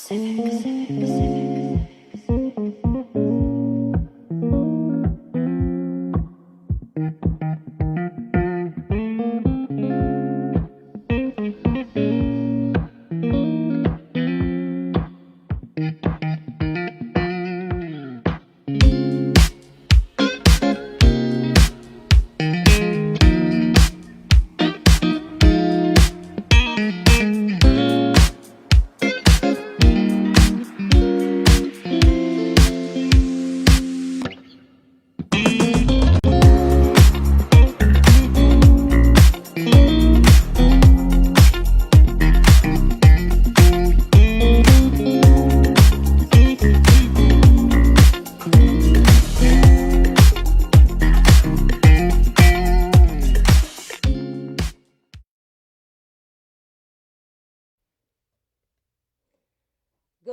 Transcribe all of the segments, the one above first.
Good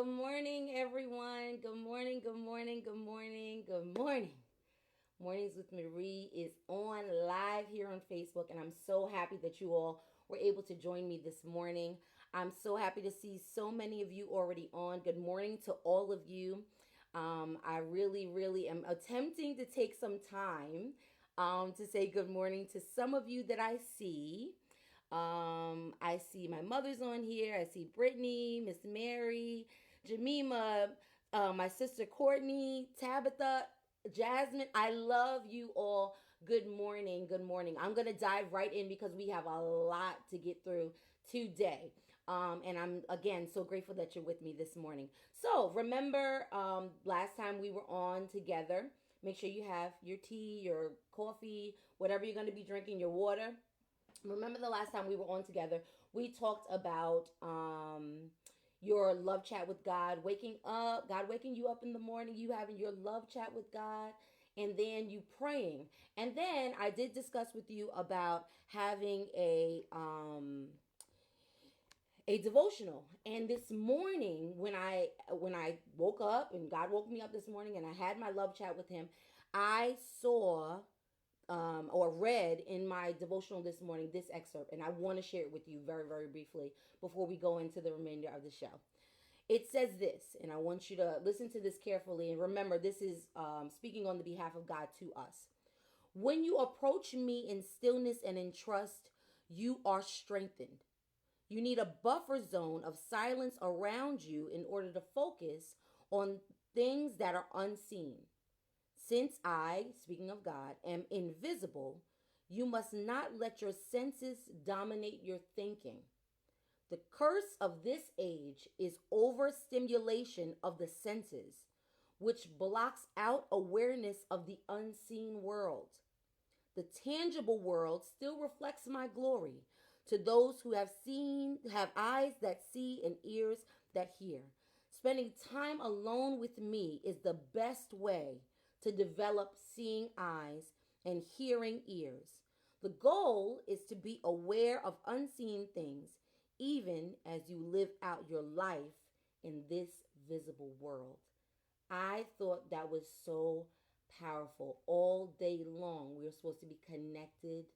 morning, everyone. Good morning, good morning, good morning, good morning. Mornings with Marie is on live here on Facebook, and I'm so happy that you all were able to join me this morning. I'm so happy to see so many of you already on. Good morning to all of you. I really am attempting to take some time to say good morning to some of you that I see. I see my mother's on here. I see Brittany, Miss Mary, Jamima, my sister Courtney, Tabitha, Jasmine. I love you all. Good morning. Good morning. I'm going to dive right in because we have a lot to get through today. And I'm, again, so grateful that you're with me this morning. So, remember last time we were on together. Make sure you have your tea, your coffee, whatever you're going to be drinking, your water. Remember the last time we were on together, we talked about your love chat with God, waking up, God waking you up in the morning, you having your love chat with God, and then you praying. And then I did discuss with you about having a devotional. And this morning when I woke up and God woke me up this morning and I had my love chat with him, I saw or read in my devotional this morning this excerpt, and I want to share it with you very, very briefly before we go into the remainder of the show. It says this, and I want you to listen to this carefully. And remember, this is speaking on the behalf of God to us. When you approach me in stillness and in trust, you are strengthened. You need a buffer zone of silence around you in order to focus on things that are unseen. Since I, speaking of God, am invisible, you must not let your senses dominate your thinking. The curse of this age is overstimulation of the senses, which blocks out awareness of the unseen world. The tangible world still reflects my glory to those who have eyes that see and ears that hear. Spending time alone with me is the best way to develop seeing eyes and hearing ears. The goal is to be aware of unseen things even as you live out your life in this visible world. I thought that was so powerful. All day long, we're supposed to be connected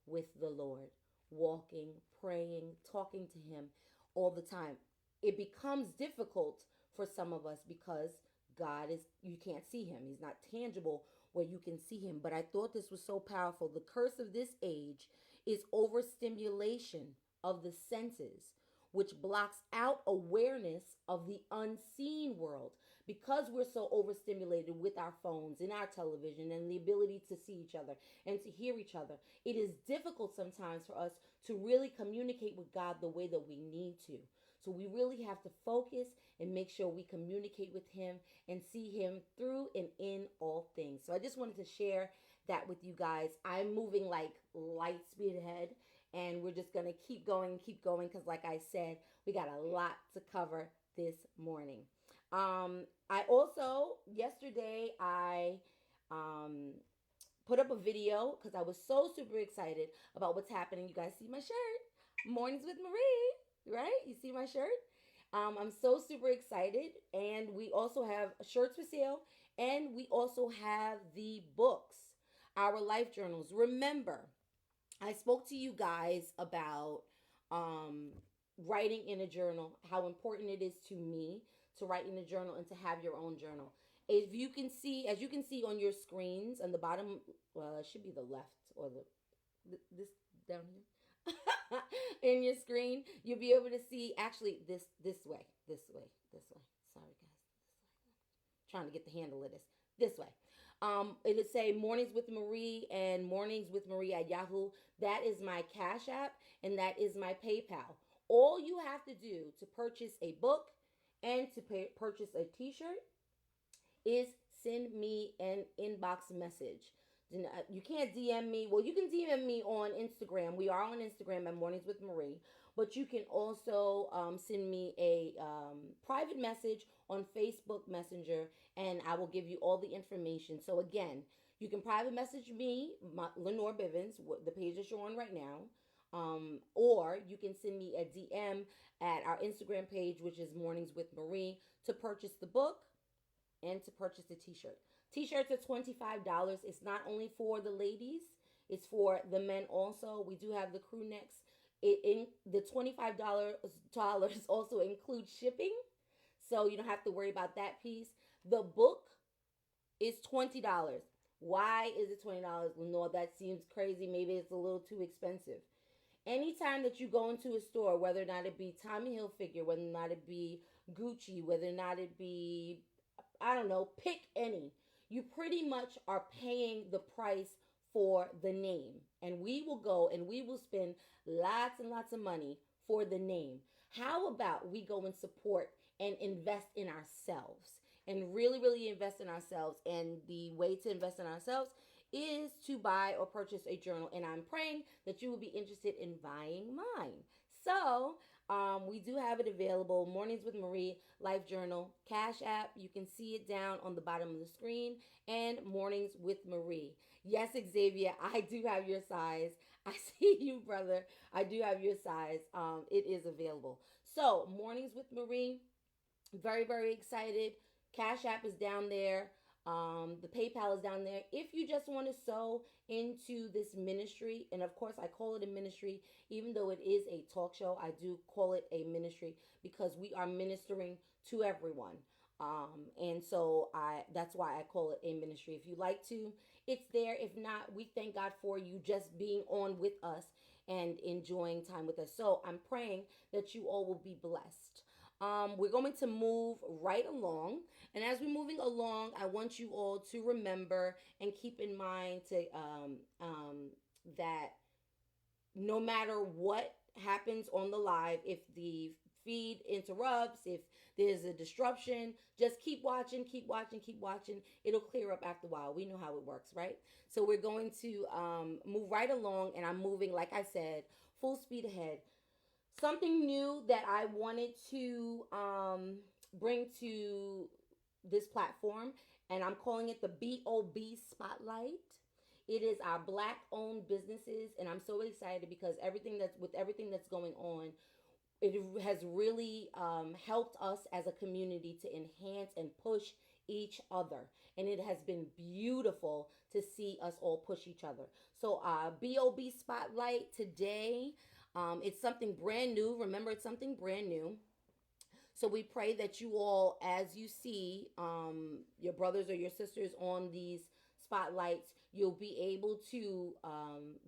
with the Lord, walking, praying, talking to Him all the time. It becomes difficult for some of us because God is, you can't see Him. He's not tangible where you can see Him. But I thought this was so powerful. The curse of this age is overstimulation of the senses, which blocks out awareness of the unseen world. Because we're so overstimulated with our phones and our television and the ability to see each other and to hear each other, it is difficult sometimes for us to really communicate with God the way that we need to. So we really have to focus and make sure we communicate with Him and see Him through and in all things. So I just wanted to share that with you guys. I'm moving like light speed ahead, and we're just going to keep going, because like I said, we got a lot to cover this morning. I also, yesterday, I put up a video because I was so super excited about what's happening. You guys see my shirt, Mornings with Marie, right? You see my shirt? I'm so super excited. And we also have shirts for sale, and we also have the books, our life journals. Remember, I spoke to you guys about um, writing in a journal, how important it is to me to write in a journal and to have your own journal. If you can see, as you can see on your screens on the bottom, well, it should be the left or this down here in your screen, you'll be able to see actually this way. Sorry guys, trying to get the handle of this way. It would say Mornings with Marie and Mornings with Marie at Yahoo. That is my Cash App and that is my PayPal. All you have to do to purchase a book and to purchase a T-shirt is send me an inbox message. You can't DM me. Well, you can DM me on Instagram. We are on Instagram at Mornings with Marie. But you can also send me a private message on Facebook Messenger, and I will give you all the information. So again, you can private message me, Lenore Bivens, the page that you're on right now, or you can send me a DM at our Instagram page, which is Mornings with Marie, to purchase the book and to purchase the T-shirt. T-shirts are $25. It's not only for the ladies, it's for the men also. We do have the crew necks. The $25 also includes shipping, so you don't have to worry about that piece. The book is $20. Why is it $20? No, that seems crazy. Maybe it's a little too expensive. Anytime that you go into a store, whether or not it be Tommy Hilfiger, whether or not it be Gucci, whether or not it be, I don't know, pick any, you pretty much are paying the price for the name. And we will go and we will spend lots and lots of money for the name. How about we go and support and invest in ourselves and really, really invest in ourselves? And the way to invest in ourselves is to buy or purchase a journal. And I'm praying that you will be interested in buying mine. So we do have it available. Mornings with Marie Life Journal, Cash App. You can see it down on the bottom of the screen. And Mornings with Marie. Yes, Xavier, I do have your size. I see you, brother. I do have your size. It is available. So Mornings with Marie. Very, very excited. Cash App is down there. The PayPal is down there. If you just want to sow into this ministry, and of course I call it a ministry, even though it is a talk show, I do call it a ministry because we are ministering to everyone. And so that's why I call it a ministry. If you like to, it's there. If not, we thank God for you just being on with us and enjoying time with us. So I'm praying that you all will be blessed. We're going to move right along. And as we're moving along, I want you all to remember and keep in mind that no matter what happens on the live, if the feed interrupts, if there's a disruption, just keep watching, keep watching, keep watching. It'll clear up after a while. We know how it works, right? So we're going to move right along, and I'm moving, like I said, full speed ahead. Something new that I wanted to bring to this platform, and I'm calling it the BOB Spotlight. It is our Black-owned businesses, and I'm so excited because everything that's going on, it has really helped us as a community to enhance and push each other, and it has been beautiful to see us all push each other. So BOB Spotlight today. It's something brand new. Remember, it's something brand new. So we pray that you all, as you see your brothers or your sisters on these spotlights, you'll be able to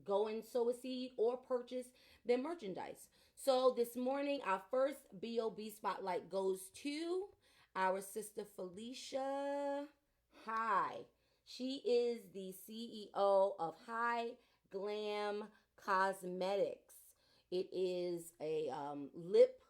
go and sow a seed or purchase their merchandise. So this morning, our first BOB spotlight goes to our sister Felicia. Hi. She is the CEO of High Glam Cosmetics. It is a lip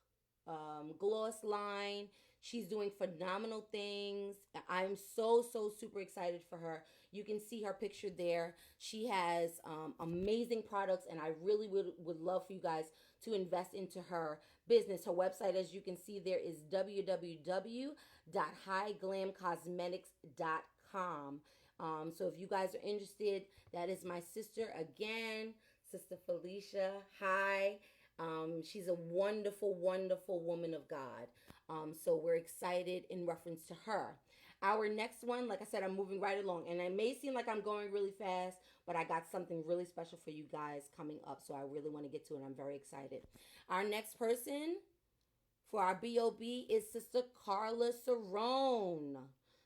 gloss line. She's doing phenomenal things. I'm so super excited for her. You can see her picture there. She has amazing products, and I really would love for you guys to invest into her business. Her website, as you can see there, is www.highglamcosmetics.com. So if you guys are interested, that is my sister again, Sister Felicia. Hi. She's a wonderful, wonderful woman of God. So we're excited in reference to her. Our next one, like I said, I'm moving right along, and it may seem like I'm going really fast, but I got something really special for you guys coming up, so I really want to get to it. I'm very excited. Our next person for our BOB is Sister Carla Cerrone.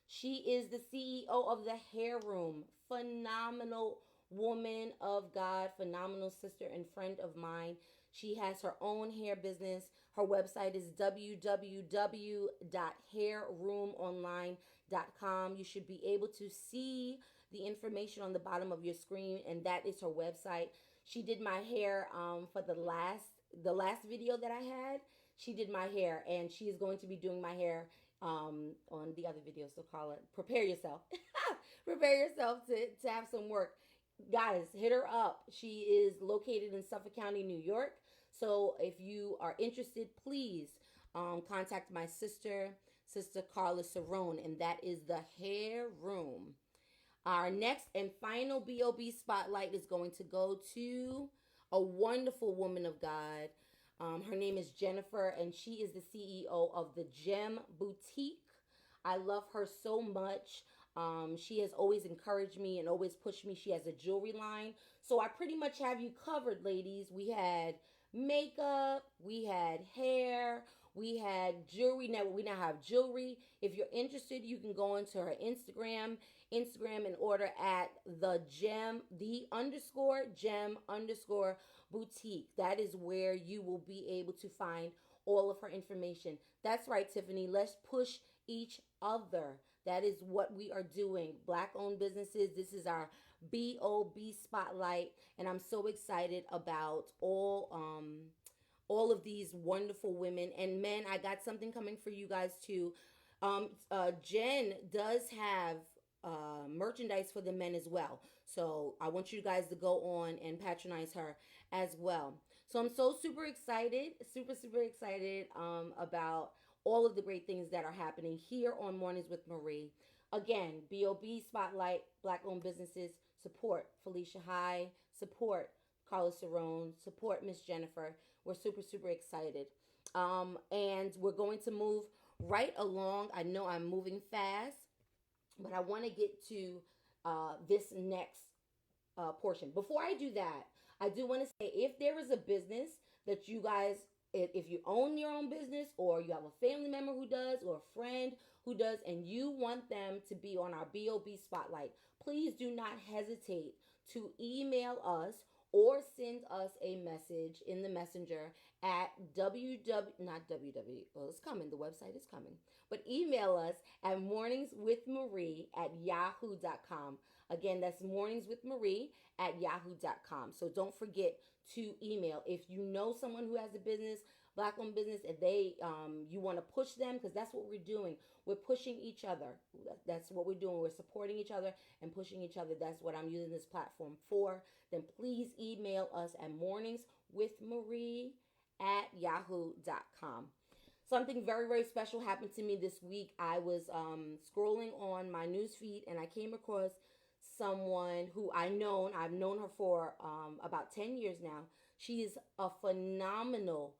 She is the CEO of the Hair Room. Phenomenal woman of God, phenomenal sister and friend of mine. She has her own hair business. Her website is www.hairroomonline.com. You should be able to see the information on the bottom of your screen, and that is her website. She did my hair for the last video that I had. She did my hair, and she is going to be doing my hair on the other video. So call it. Prepare yourself. Prepare yourself to have some work. Guys, hit her up. She is located in Suffolk County, New York. So if you are interested, please contact my sister, Sister Carla Cerrone, and that is the Hair Room. Our next and final BOB spotlight is going to go to a wonderful woman of God. Her name is Jennifer, and she is the CEO of the Gem Boutique. I love her so much. She has always encouraged me and always pushed me. She has a jewelry line. So I pretty much have you covered, ladies. We had makeup, we had hair, we had jewelry. Now we now have jewelry. If you're interested, you can go into her Instagram and order at the_gem_boutique. That is where you will be able to find all of her information. That's right, Tiffany. Let's push each other. That is what we are doing. Black owned businesses. This is our BOB spotlight, and I'm so excited about all of these wonderful women and men. I got something coming for you guys too. Jen does have merchandise for the men as well. So I want you guys to go on and patronize her as well. So I'm so super excited, super excited about all of the great things that are happening here on Mornings with Marie. Again, BOB Spotlight, Black owned businesses, support Felicia High, support Carla Cerrone, support Miss Jennifer. We're super excited. And we're going to move right along. I know I'm moving fast, but I want to get to this next portion. Before I do that, I do want to say, if there is a business that you guys, if you own your own business, or you have a family member who does, or a friend who does, and you want them to be on our BOB Spotlight, please do not hesitate to email us or send us a message in the messenger at not www, well, it's coming, the website is coming, but email us at morningswithmarie@yahoo.com. Again, that's morningswithmarie@yahoo.com. So don't forget to email. If you know someone who has a business, black-owned business, and you want to push them, because that's what we're doing. We're pushing each other. That's what we're doing. We're supporting each other and pushing each other. That's what I'm using this platform for. Then please email us at morningswithmarie@yahoo.com. Something very special happened to me this week. I was scrolling on my newsfeed, and I came across someone who I've known her for about 10 years now. She is a phenomenal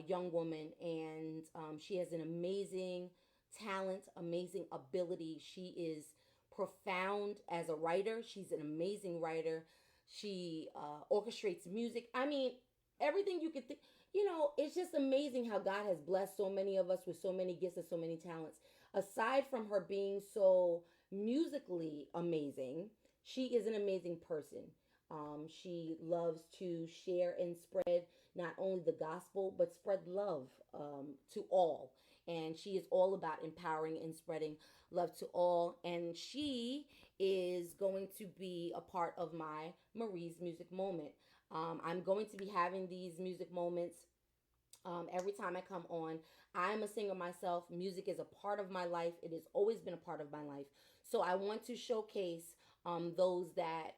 young woman, and she has an amazing talent, amazing ability. She is profound as a writer. She's an amazing writer. She orchestrates music. I mean, everything you could think. It's just amazing how God has blessed so many of us with so many gifts and so many talents. Aside from her being so musically amazing, she is an amazing person. She loves to share and spread not only the gospel, but spread love to all. And she is all about empowering and spreading love to all. And she is going to be a part of my Marie's Music Moment. I'm going to be having these music moments every time I come on. I'm a singer myself. Music is a part of my life. It has always been a part of my life. So I want to showcase those that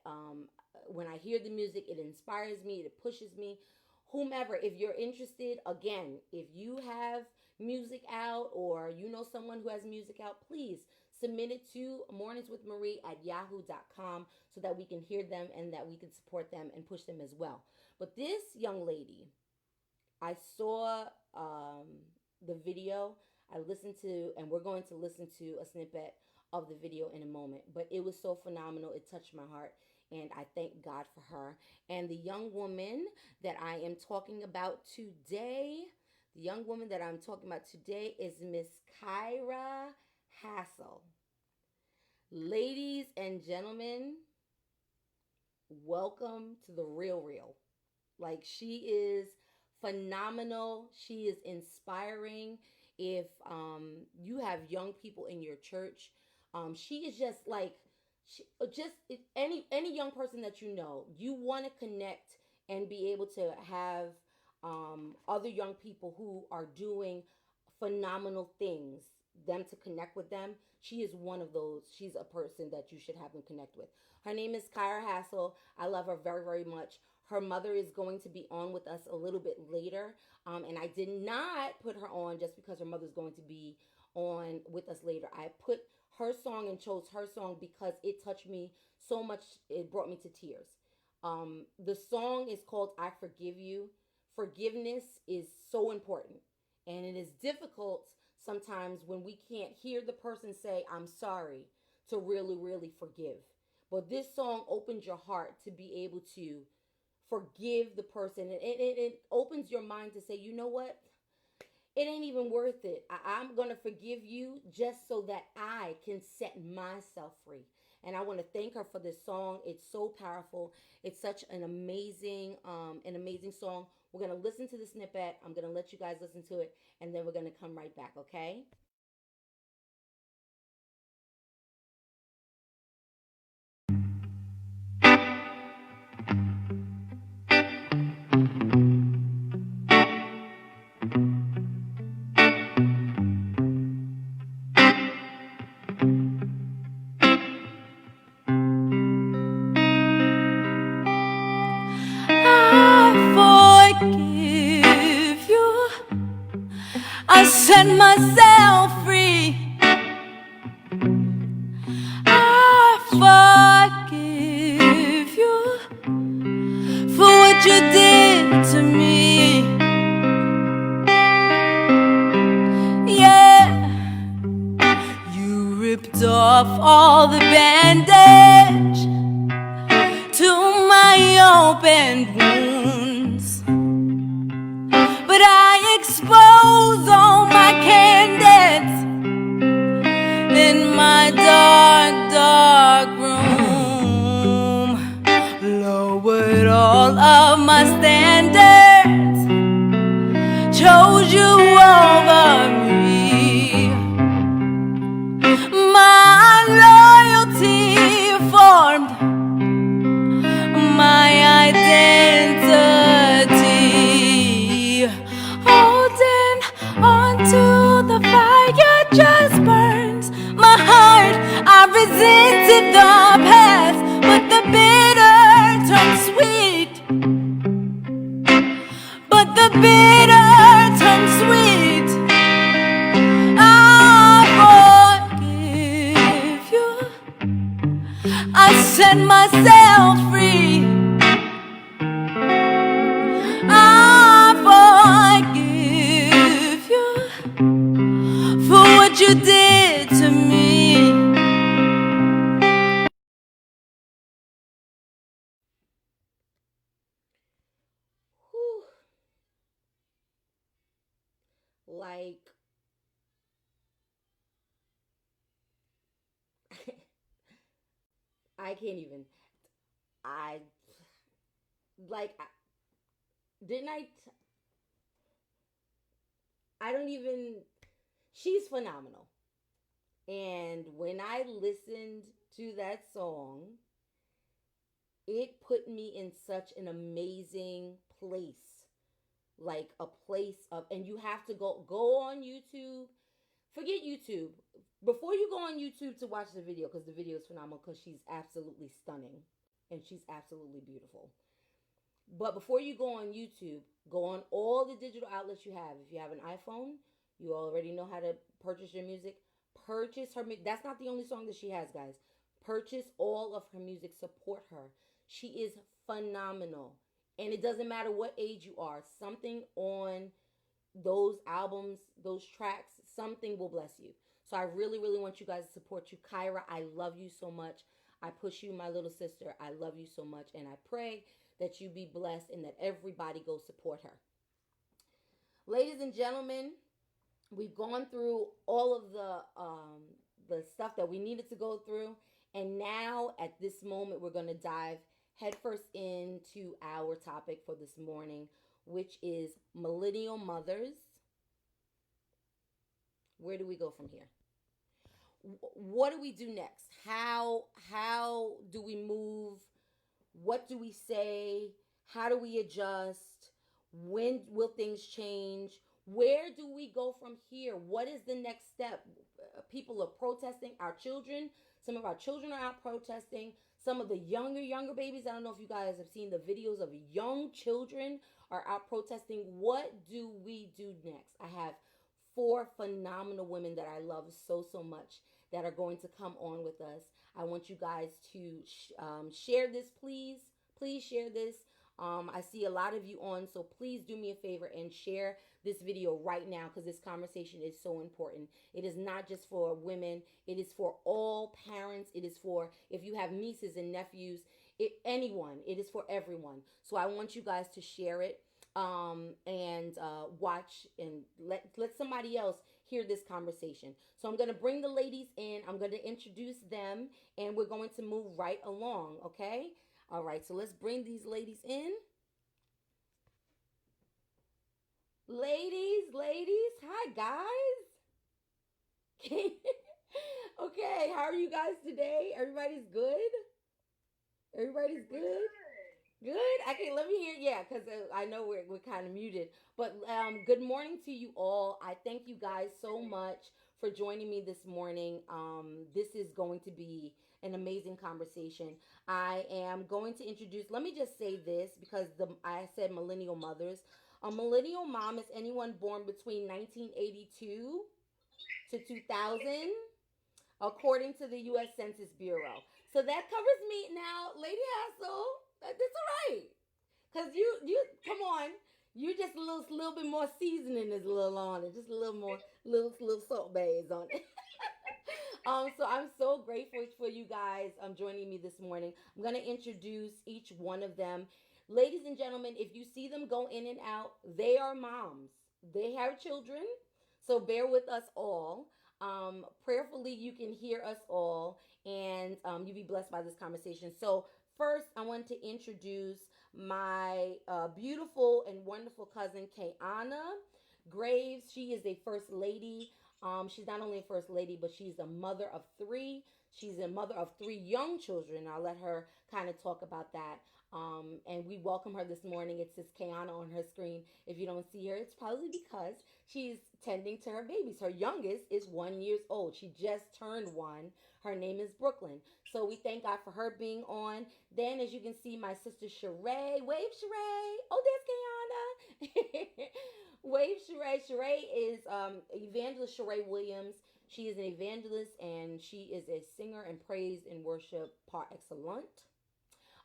when I hear the music, it inspires me, it pushes me. Whomever, if you're interested, again, if you have music out, or you know someone who has music out, please submit it to morningswithmarie@yahoo.com so that we can hear them and that we can support them and push them as well. But this young lady, I saw the video. I listened to, and we're going to listen to a snippet of the video in a moment. But it was so phenomenal. It touched my heart, and I thank God for her. And the young woman that I am talking about today, The young woman that I'm talking about today is Miss Kyra Hassel. Ladies and gentlemen, welcome to the real real. Like, she is phenomenal. She is inspiring. If you have young people in your church, she is just like just any young person that you know, you want to connect and be able to have other young people who are doing phenomenal things. Them to connect with them. She is one of those. She's a person that you should have them connect with. Her name is Kyra Hassel. I love her very, very much. Her mother is going to be on with us a little bit later. And I did not put her on just because her mother's going to be on with us later. I put her song and chose her song because it touched me so much. It brought me to tears. The song is called I Forgive You. Forgiveness is so important. And it is difficult sometimes when we can't hear the person say, I'm sorry, to really, really forgive. But this song opens your heart to be able to forgive the person. And it opens your mind to say, you know what? It ain't even worth it. I'm going to forgive you just so that I can set myself free. And I want to thank her for this song. It's so powerful. It's such an amazing song. We're going to listen to the snippet. I'm going to let you guys listen to it, and then we're going to come right back, okay? I forgive you. I set myself free. I forgive you for what you did to me. Yeah, you ripped off all the bandage to my open wounds, but I expose all my candidates in my dark, dark room. Lowered all of my standards, chose you over me. My loyalty formed my identity. Holding on to the fire just burns my heart. I resented the past, but the bitter turned sweet. But the bitter turned sweet. I forgive you. I set myself free. I forgive you for what you did to me. Whew. Like, I can't even. I like. Didn't I? I don't even. She's phenomenal. And when I listened to that song, it put me in such an amazing place. Like a place of, and you have to go on YouTube. Forget YouTube. Before you go on YouTube to watch the video, because the video is phenomenal, because she's absolutely stunning and she's absolutely beautiful. But before you go on YouTube, go on all the digital outlets you have. If you have an iPhone, you already know how to purchase your music. Purchase her. That's not the only song that she has, guys. Purchase all of her music. Support her. She is phenomenal. And it doesn't matter what age you are. Something on those albums, those tracks, something will bless you. So I really, really want you guys to support you. Kyra, I love you so much. I push you, my little sister. I love you so much. And I pray that you be blessed and that everybody go support her. Ladies and gentlemen, we've gone through all of the stuff that we needed to go through, and now at this moment, we're going to dive headfirst into our topic for this morning, which is millennial mothers. Where do we go from here? What do we do next? How do we move? What do we say? How do we adjust? When will things change? Where do we go from here? What is the next step? People are protesting. Our children, some of our children are out protesting. Some of the younger babies, I don't know if you guys have seen the videos of young children are out protesting. What do we do next? I have four phenomenal women that I love so much that are going to come on with us. I want you guys to share this, please. Please share this. I see a lot of you on, so please do me a favor and share this video right now because this conversation is so important. It is not just for women. It is for all parents. It is for if you have nieces and nephews, anyone. It is for everyone. So I want you guys to share it and watch and let somebody else hear this conversation. So I'm going to bring the ladies in. I'm going to introduce them, and we're going to move right along, okay? All right, so let's bring these ladies in. Ladies, hi guys. Okay, how are you guys today? Everybody's good? Everybody's good? Good. Okay, let me hear. Yeah, because I know we're kind of muted. But good morning to you all. I thank you guys so much for joining me this morning. This is going to be an amazing conversation. I am going to introduce. Let me just say this because I said millennial mothers. A millennial mom is anyone born between 1982 to 2000 according to the U.S. Census Bureau. So that covers me now, Lady Hassel. That's all right, cause you come on, you just a little bit more seasoning is a little on it, just a little more little salt bays on it. So I'm so grateful for you guys joining me this morning. I'm gonna introduce each one of them. Ladies and gentlemen, if you see them go in and out, they are moms. They have children, so bear with us all. Prayerfully, you can hear us all, and you be blessed by this conversation. So, first, I want to introduce my beautiful and wonderful cousin, Kayana Graves. She is a first lady. She's not only a first lady, but she's a mother of three. She's a mother of three young children. I'll let her kind of talk about that. And we welcome her this morning. It says Kayana on her screen. If you don't see her, it's probably because she's tending to her babies. Her youngest is 1 year old. She just turned one. Her name is Brooklyn. So we thank God for her being on. Then, as you can see, my sister Sheree. Wave, Sheree. Oh, there's Kayana. Wave, Sheree. Sheree is evangelist Sheree Williams. She is an evangelist and she is a singer and praise and worship par excellence.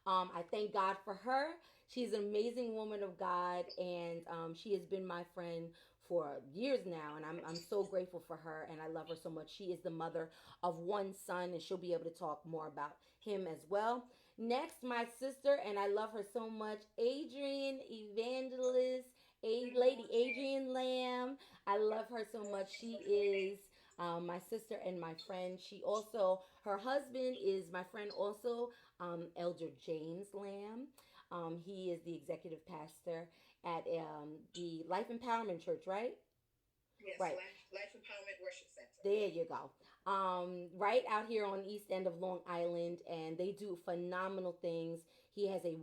I thank God for her. She's an amazing woman of God, and she has been my friend for years now, and I'm so grateful for her, and I love her so much. She is the mother of one son, and she'll be able to talk more about him as well. Next, my sister, and I love her so much, Adrian Evangelist, Lady Adrian Lamb. I love her so much. She is my sister and my friend. She also, her husband is my friend also, Elder James Lamb. He is the executive pastor at the Life Empowerment Church, right? Yes, right. Life Empowerment Worship Center. There you go. Right out here on the east end of Long Island, and they do phenomenal things. He has a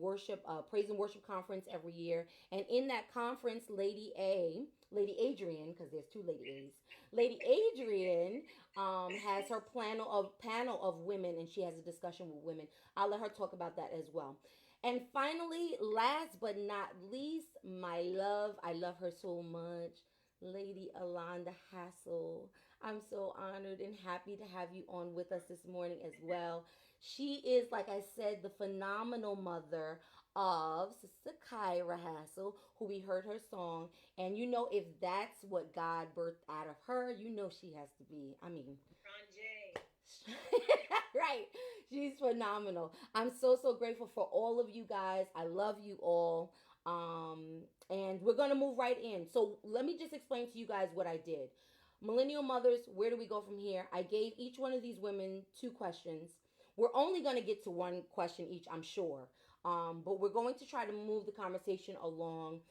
praise and worship conference every year, and in that conference, Lady Adrian, because there's two Lady A's, Lady Adrian has her panel of women, and she has a discussion with women. I'll let her talk about that as well. And finally, last but not least, my love, I love her so much, Lady Alonda Hassel. I'm so honored and happy to have you on with us this morning as well. She is, like I said, the phenomenal mother of Sister Kyra Hassel, who we heard her song. And you know, if that's what God birthed out of her, you know she has to be, right. She's phenomenal. I'm so grateful for all of you guys. I love you all. And we're going to move right in. So let me just explain to you guys what I did. Millennial mothers, where do we go from here? I gave each one of these women two questions. We're only going to get to one question each, I'm sure. But we're going to try to move the conversation along.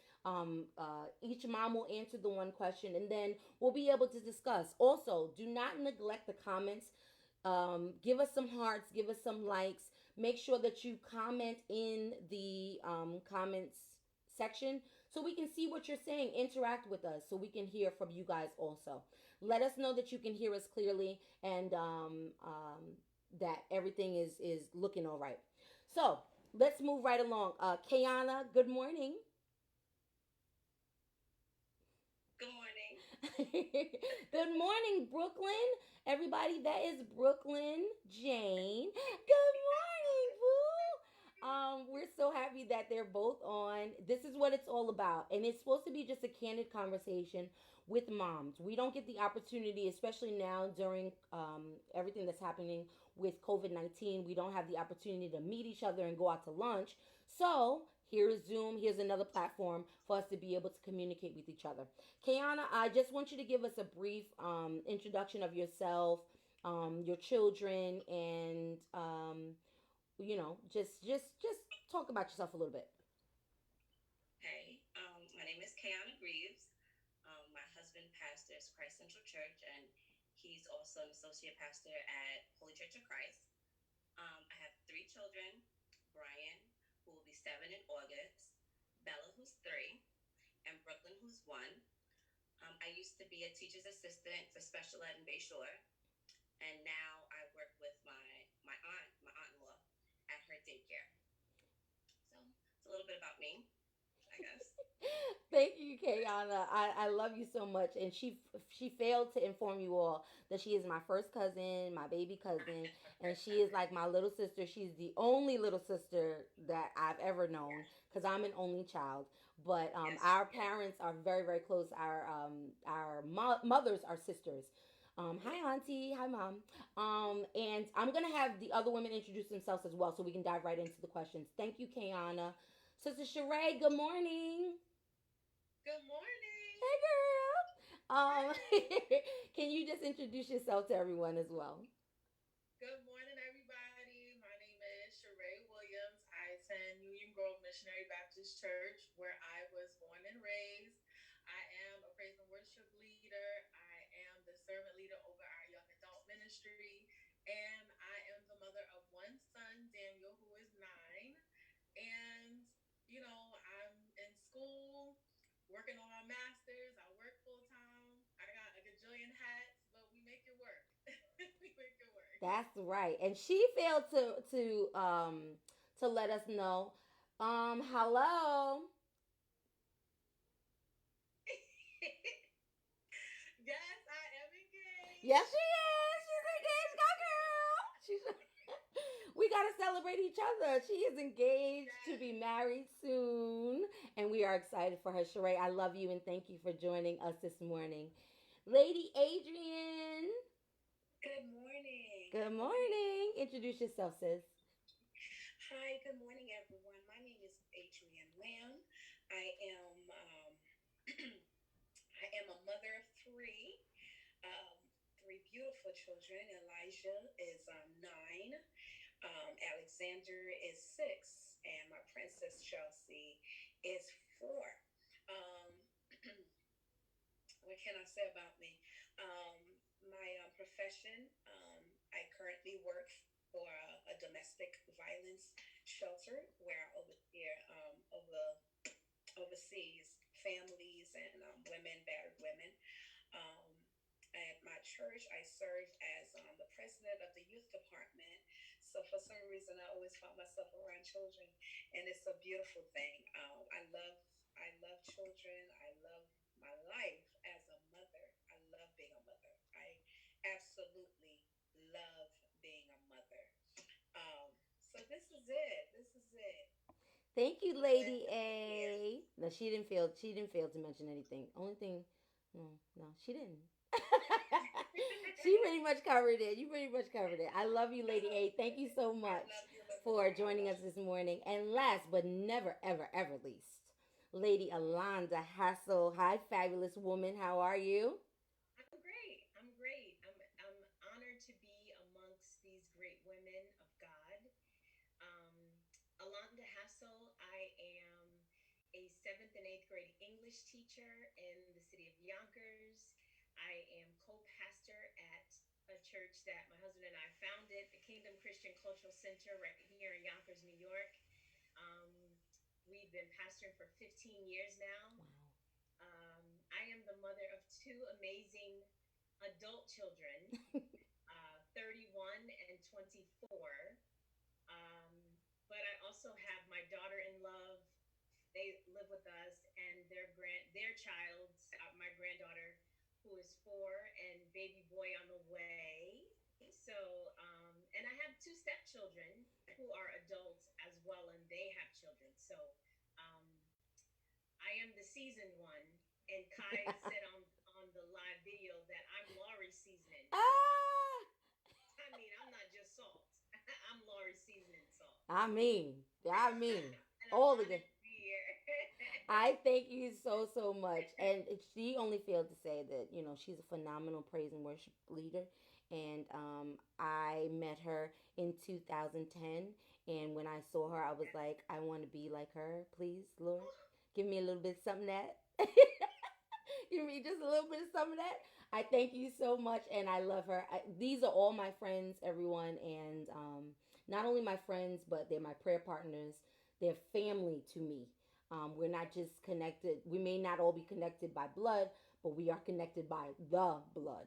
Each mom will answer the one question, and then we'll be able to discuss. Also, do not neglect the comments. Give us some hearts, give us some likes. Make sure that you comment in the comments section so we can see what you're saying. Interact with us so we can hear from you guys also. Let us know that you can hear us clearly and that everything is looking all right. So let's move right along. Kayana, good morning. Good morning. Good morning, Brooklyn. Everybody, that is Brooklyn Jane. Good morning, Boo. We're so happy that they're both on. This is what it's all about, and it's supposed to be just a candid conversation with moms. We don't get the opportunity, especially now during everything that's happening with COVID-19. We don't have the opportunity to meet each other and go out to lunch. So here's Zoom. Here's another platform for us to be able to communicate with each other. Kayana, I just want you to give us a brief introduction of yourself, your children, and just talk about yourself a little bit. Hey, my name is Kayana Greaves. My husband pastors Christ Central Church, and he's also an associate pastor at Holy Church of Christ. I have three children: Brian, who will be 7 in August, Bella, who's 3, and Brooklyn, who's 1. I used to be a teacher's assistant for special ed in Bayshore, and now I work with my aunt-in-law, at her daycare. So it's a little bit about me, I guess. Thank you, Kayana. I love you so much. And she failed to inform you all that she is my first cousin, my baby cousin, and she is like my little sister. She's the only little sister that I've ever known because I'm an only child. But Yes. our parents are very very close. Our mothers are sisters. Hi, Auntie. Hi, Mom. And I'm gonna have the other women introduce themselves as well, so we can dive right into the questions. Thank you, Kayana. Sister Sheree, good morning. Good morning. Hey, girl. Hey. Can you just introduce yourself to everyone as well? Good morning, everybody. My name is Sheree Williams. I attend Union Grove Missionary Baptist Church, where I was born and raised. I am a praise and worship leader. I am the servant leader over our young adult ministry. And I am the mother of one son, Daniel, who is 9. And, I'm in school, working on my master's. I work full time. I got a gajillion hats, but we make it work. We make it work. That's right. And she failed to let us know. Hello. Yes, I am engaged. Yes, she is. She's engaged. Go, girl. She's. We gotta celebrate each other. She is engaged to be married soon, and we are excited for her. Sheree, I love you and thank you for joining us this morning. Lady Adrian. Good morning. Good morning. Introduce yourself, sis. Hi, good morning, everyone. My name is Adrienne Lamb. I am I am a mother of three beautiful children. Elijah is 9, Alexander is 6, and my princess Chelsea is 4. Um, what can I say about me? My profession, I currently work for a domestic violence shelter where I oversees families and women, battered women. Um, at my church, I serve as the president of the youth department. So for some reason, I always found myself around children, and it's a beautiful thing. I love children. I love my life as a mother. I love being a mother. I absolutely love being a mother. So this is it. This is it. Thank you, I'm glad Lady to be here. A. No, she didn't fail. She didn't fail to mention anything. Only thing, no, no, she didn't. She pretty much covered it. You pretty much covered it. I love you, Lady A. Thank you so I much love you as for well. I joining love us you. this morning. And last but never, ever, ever least, Lady Alonda Hassel. Hi, fabulous woman. How are you? I'm great. I'm great. I'm honored to be amongst these great women of God. Um, Alonda Hassel. I am a seventh and eighth grade English teacher in the city of Yonkers. I am co-pastor at a church that my husband and I founded, the Kingdom Christian Cultural Center, right here in Yonkers, New York. Um, we've been pastoring for 15 years now. I am the mother of two amazing adult children, 31 and 24. Um, but I also have my daughter in love. They live with us, and their child, my granddaughter, who is 4, and baby boy on the way. So, and I have two stepchildren who are adults as well, and they have children. So, um, I am the seasoned one, and Kai said on the live video that I'm Laurie's seasoning. Ah, I mean, I'm not just salt. I'm Laurie's seasoning salt. I mean, I mean, And I'm all of it. honored to be here. I thank you so so much. And she only failed to say that she's a phenomenal praise and worship leader. And I met her in 2010, and when I saw her, I was like, I want to be like her. Please, Lord, give me a little bit of something that. Give me just a little bit of some of that. I thank you so much, and I love her. These are all my friends, everyone, and not only my friends, but they're my prayer partners. They're family to me. We're not just connected. We may not all be connected by blood, but we are connected by the blood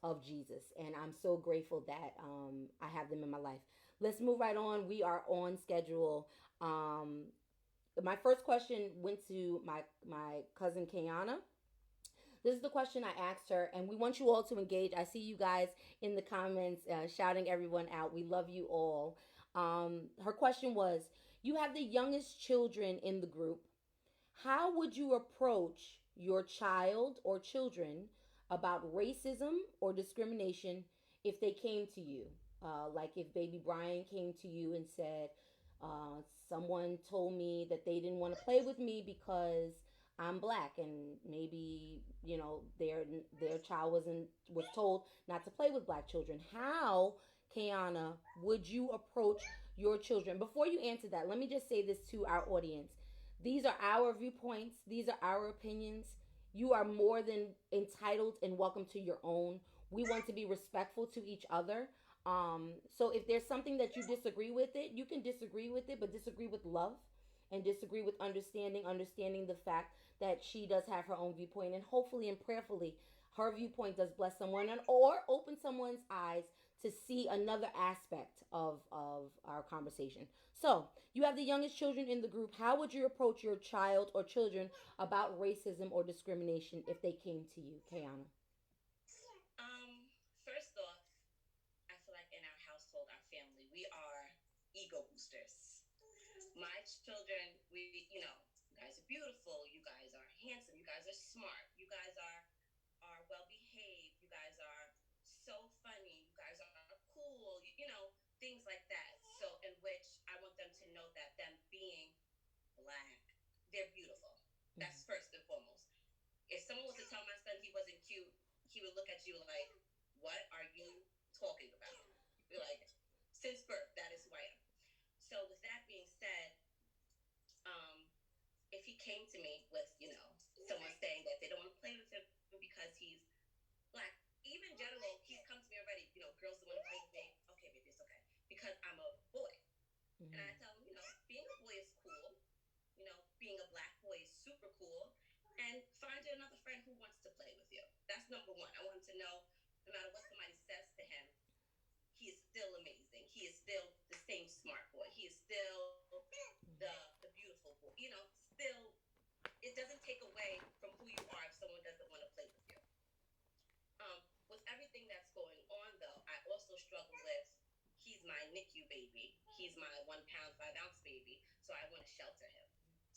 of Jesus, and I'm so grateful that I have them in my life. Let's move right on. We are on schedule. Um, my first question went to my cousin Kayana. This is the question I asked her, and we want you all to engage. I see you guys in the comments shouting everyone out. We love you all. Her question was, you have the youngest children in the group. How would you approach your child or children about racism or discrimination if they came to you? Like if baby Brian came to you and said, someone told me that they didn't want to play with me because I'm black, and maybe their child was told not to play with black children. How, Kiana, would you approach your children? Before you answer that, let me just say this to our audience. These are our viewpoints, these are our opinions. You are more than entitled and welcome to your own. We want to be respectful to each other. So if there's something that you disagree with it, you can disagree with it, but disagree with love and disagree with understanding the fact that she does have her own viewpoint, and hopefully and prayerfully her viewpoint does bless someone or open someone's eyes to see another aspect of our conversation. So, you have the youngest children in the group. How would you approach your child or children about racism or discrimination if they came to you, Kayana? First off, I feel like in our household, our family, we are ego boosters. My children, you guys are beautiful, you guys are handsome, you guys are smart, you guys are well behaved, you guys are so funny, you guys are cool, things like that. So in which I want them to know that them being black, they're beautiful. That's Mm-hmm. first and foremost. If someone was to tell my son he wasn't cute, he would look at you like, what are you talking about? You're like, since birth, that is who I am. So with that being said, um, if he came to me with, someone saying that they don't want to play with him because he's black, even general, he's come to me already, girls don't want to play with me. Okay, baby, it's okay. Because I'm a boy. And I Mm-hmm. tell him, being a boy is cool. Being a black boy is super cool. And find you another friend who wants to play with you. That's number one. I want him to know no matter what somebody says to him, he is still amazing. He is still the same smart boy. He is still the beautiful boy. Still, it doesn't take away from who you are if someone doesn't want to play with you. With everything that's going on, though, I also struggle with he's my NICU baby. He's my 1 pound, 5 ounce baby. So I want to shelter him.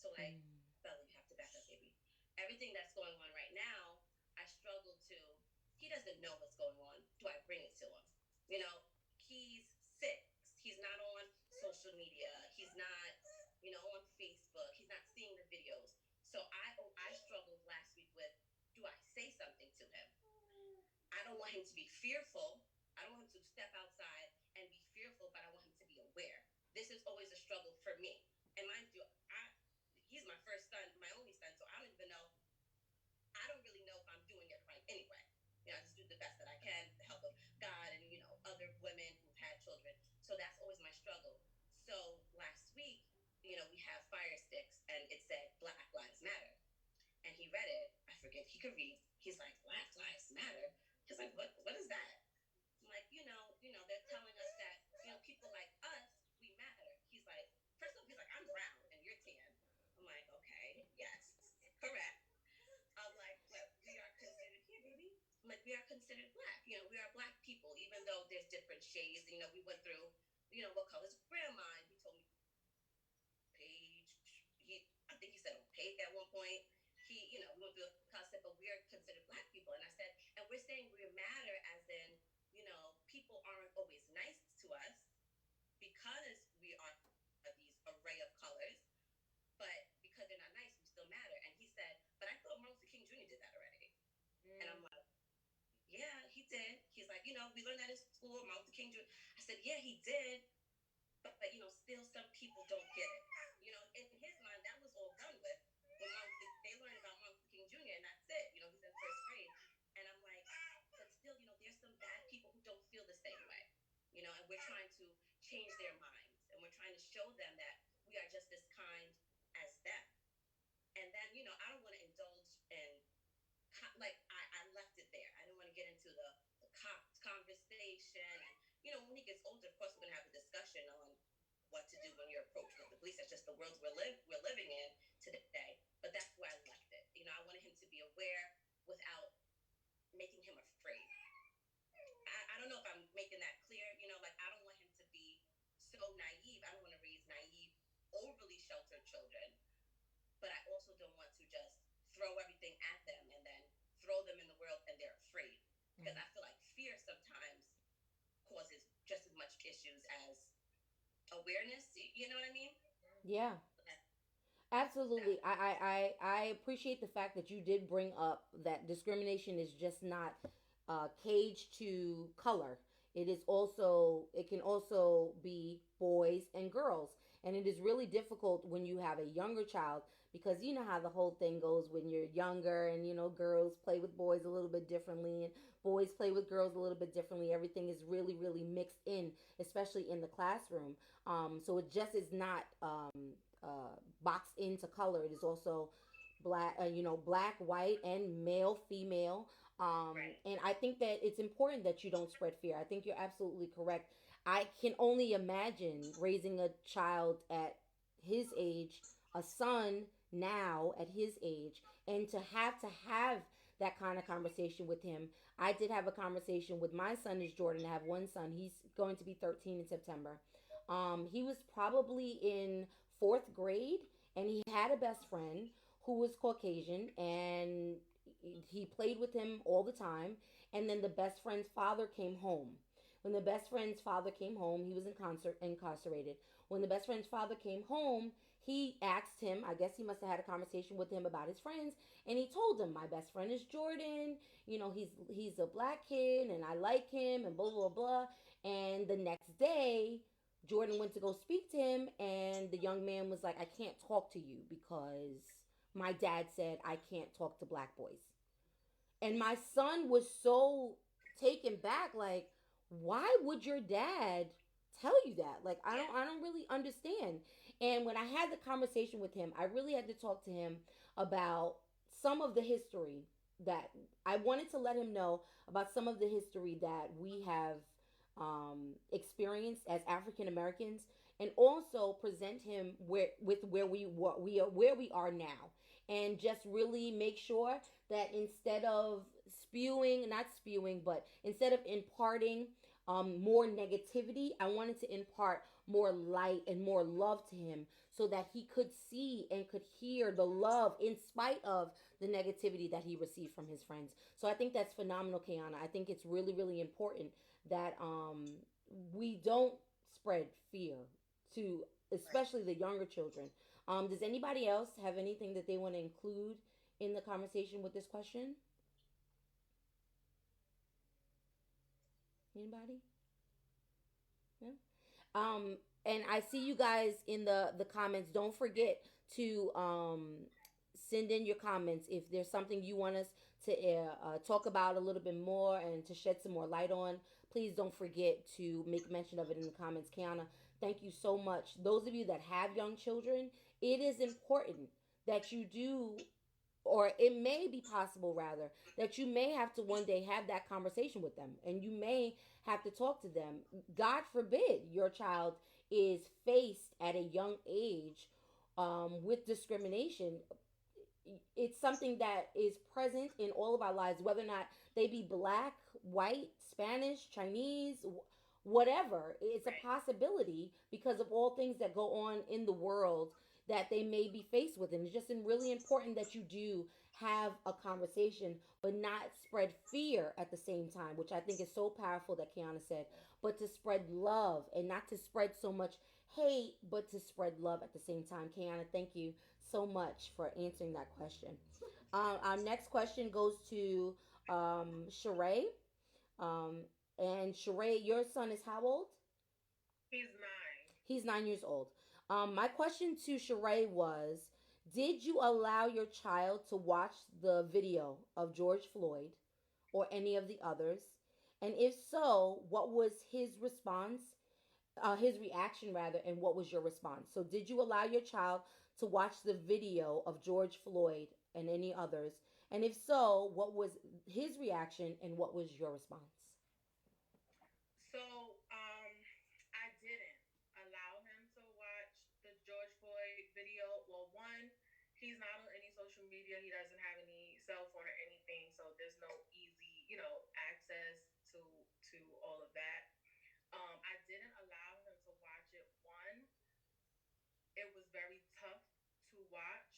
So, like, Bella, you have to back up, baby. Everything that's going on right now, I struggle to, he doesn't know what's going on. Do I bring it to him? You know, he's 6. He's not on social media. He's not, on Facebook. He's not seeing the videos. want him to be fearful. I don't want him to step outside and be fearful, but I want him to be aware. This is always a struggle for me. And mind you, he's my first son, my only son, so I don't even know. I don't really know if I'm doing it right anyway. I just do the best that I can with the help of God and other women who've had children. So that's always my struggle. So last week, we have fire sticks, and it said Black Lives Matter, and he read it. I forget he could read. He's like, Black Lives Matter. He's like, what is that? I'm like, they're telling us that people like us, we matter. He's like, first of all, he's like, I'm brown and you're tan. I'm like, okay, yes, correct. I'm like, but we are considered here, baby. I'm like, we are considered black. We are black people, even though there's different shades. We went through, what color's grandma? And he told me Paige. I think he said opaque at one point. We went through the concept, but we are considered black people. And I said, and we're saying we matter as in, people aren't always nice to us because we are these array of colors, but because they're not nice, we still matter. And he said, but I thought Martin Luther King Jr. did that already. And I'm like, yeah, he did. He's like, we learned that in school, Martin Luther King Jr. I said, yeah, he did. But still some people don't get it. In his mind, that was all done with. When they learned about Martin Luther King Jr. and that's it. He's in first grade. And I'm like, but still, there's some bad people who don't feel the same way. And we're trying to change their minds. And we're trying to show them that we are just as kind as them. And then, I don't want to indulge in, like, I left it there. I didn't want to get into the conversation. And, when he gets older, of course, we're going to have a discussion on what to do when you're approached with the police. That's just the world we're living in today. But that's where I left it. I wanted him to be aware without making him afraid. I don't know if I'm making that clear. Like, I don't want him to be so naive. I don't want to raise naive, overly sheltered children. But I also don't want to just throw everything at them and then throw them in the world and they're afraid. Because I feel like fear sometimes causes just as much issues as awareness. You know what I mean? Yeah. Absolutely. I appreciate the fact that you did bring up that discrimination is just not caged to color. It can also be boys and girls. And it is really difficult when you have a younger child because you know how the whole thing goes when you're younger and girls play with boys a little bit differently and boys play with girls a little bit differently. Everything is really, really mixed in, especially in the classroom. So it just is not boxed into color. It is also black, white, and male, female. Right. And I think that it's important that you don't spread fear. I think you're absolutely correct. I can only imagine raising a child at his age, a son now at his age, and to have that kind of conversation with him. I did have a conversation with my son is Jordan. I have one son. He's going to be 13 in September. He was probably in fourth grade, and he had a best friend who was Caucasian, and he played with him all the time. And then the best friend's father came home. When the best friend's father came home, he was incarcerated. When the best friend's father came home, he asked him, I guess he must have had a conversation with him about his friends, and he told him, my best friend is Jordan. He's a black kid, and I like him, and blah blah blah. And the next day, Jordan went to go speak to him, and the young man was like, I can't talk to you because my dad said I can't talk to black boys. And my son was so taken back, like, why would your dad tell you that? Like, Yeah. I don't really understand. And when I had the conversation with him, I really had to talk to him about some of the history that I wanted to let him know about some of the history that we have experienced as African Americans, and also present him where we are now, and just really make sure that instead of not spewing, but instead of imparting more negativity, I wanted to impart more light and more love to him so that he could see and could hear the love in spite of the negativity that he received from his friends. So I think that's phenomenal, Kiana. I think it's really, really important that we don't spread fear to especially the younger children. Does anybody else have anything that they want to include in the conversation with this question? Anybody? Yeah. And I see you guys in the comments. Don't forget to send in your comments if there's something you want us to talk about a little bit more and to shed some more light on. Please don't forget to make mention of it in the comments. Kiana, thank you so much. Those of you that have young children, it is important that you do, or it may be possible rather, that you may have to one day have that conversation with them, and you may have to talk to them. God forbid your child is faced at a young age with discrimination. It's something that is present in all of our lives, whether or not they be black, white, Spanish, Chinese, whatever. It's a Right. possibility because of all things that go on in the world that they may be faced with. And it's just really important that you do have a conversation, but not spread fear at the same time, which I think is so powerful that Kiana said, but to spread love and not to spread so much hate, but to spread love at the same time. Kiana, thank you so much for answering that question. Our next question goes to Sheree. Um, and Sheree, your son is how old? He's 9. He's 9 years old. My question to Sheree was, did you allow your child to watch the video of George Floyd or any of the others? And if so, what was his response, his reaction rather, and what was your response? So, did you allow your child to watch the video of George Floyd and any others? And if so, what was his reaction and what was your response? So, I didn't allow him to watch the George Floyd video. Well, one, he's not on any social media. He doesn't have any cell phone or anything, so there's no easy, access to all of that. I didn't allow him to watch it. One, it was very tough to watch,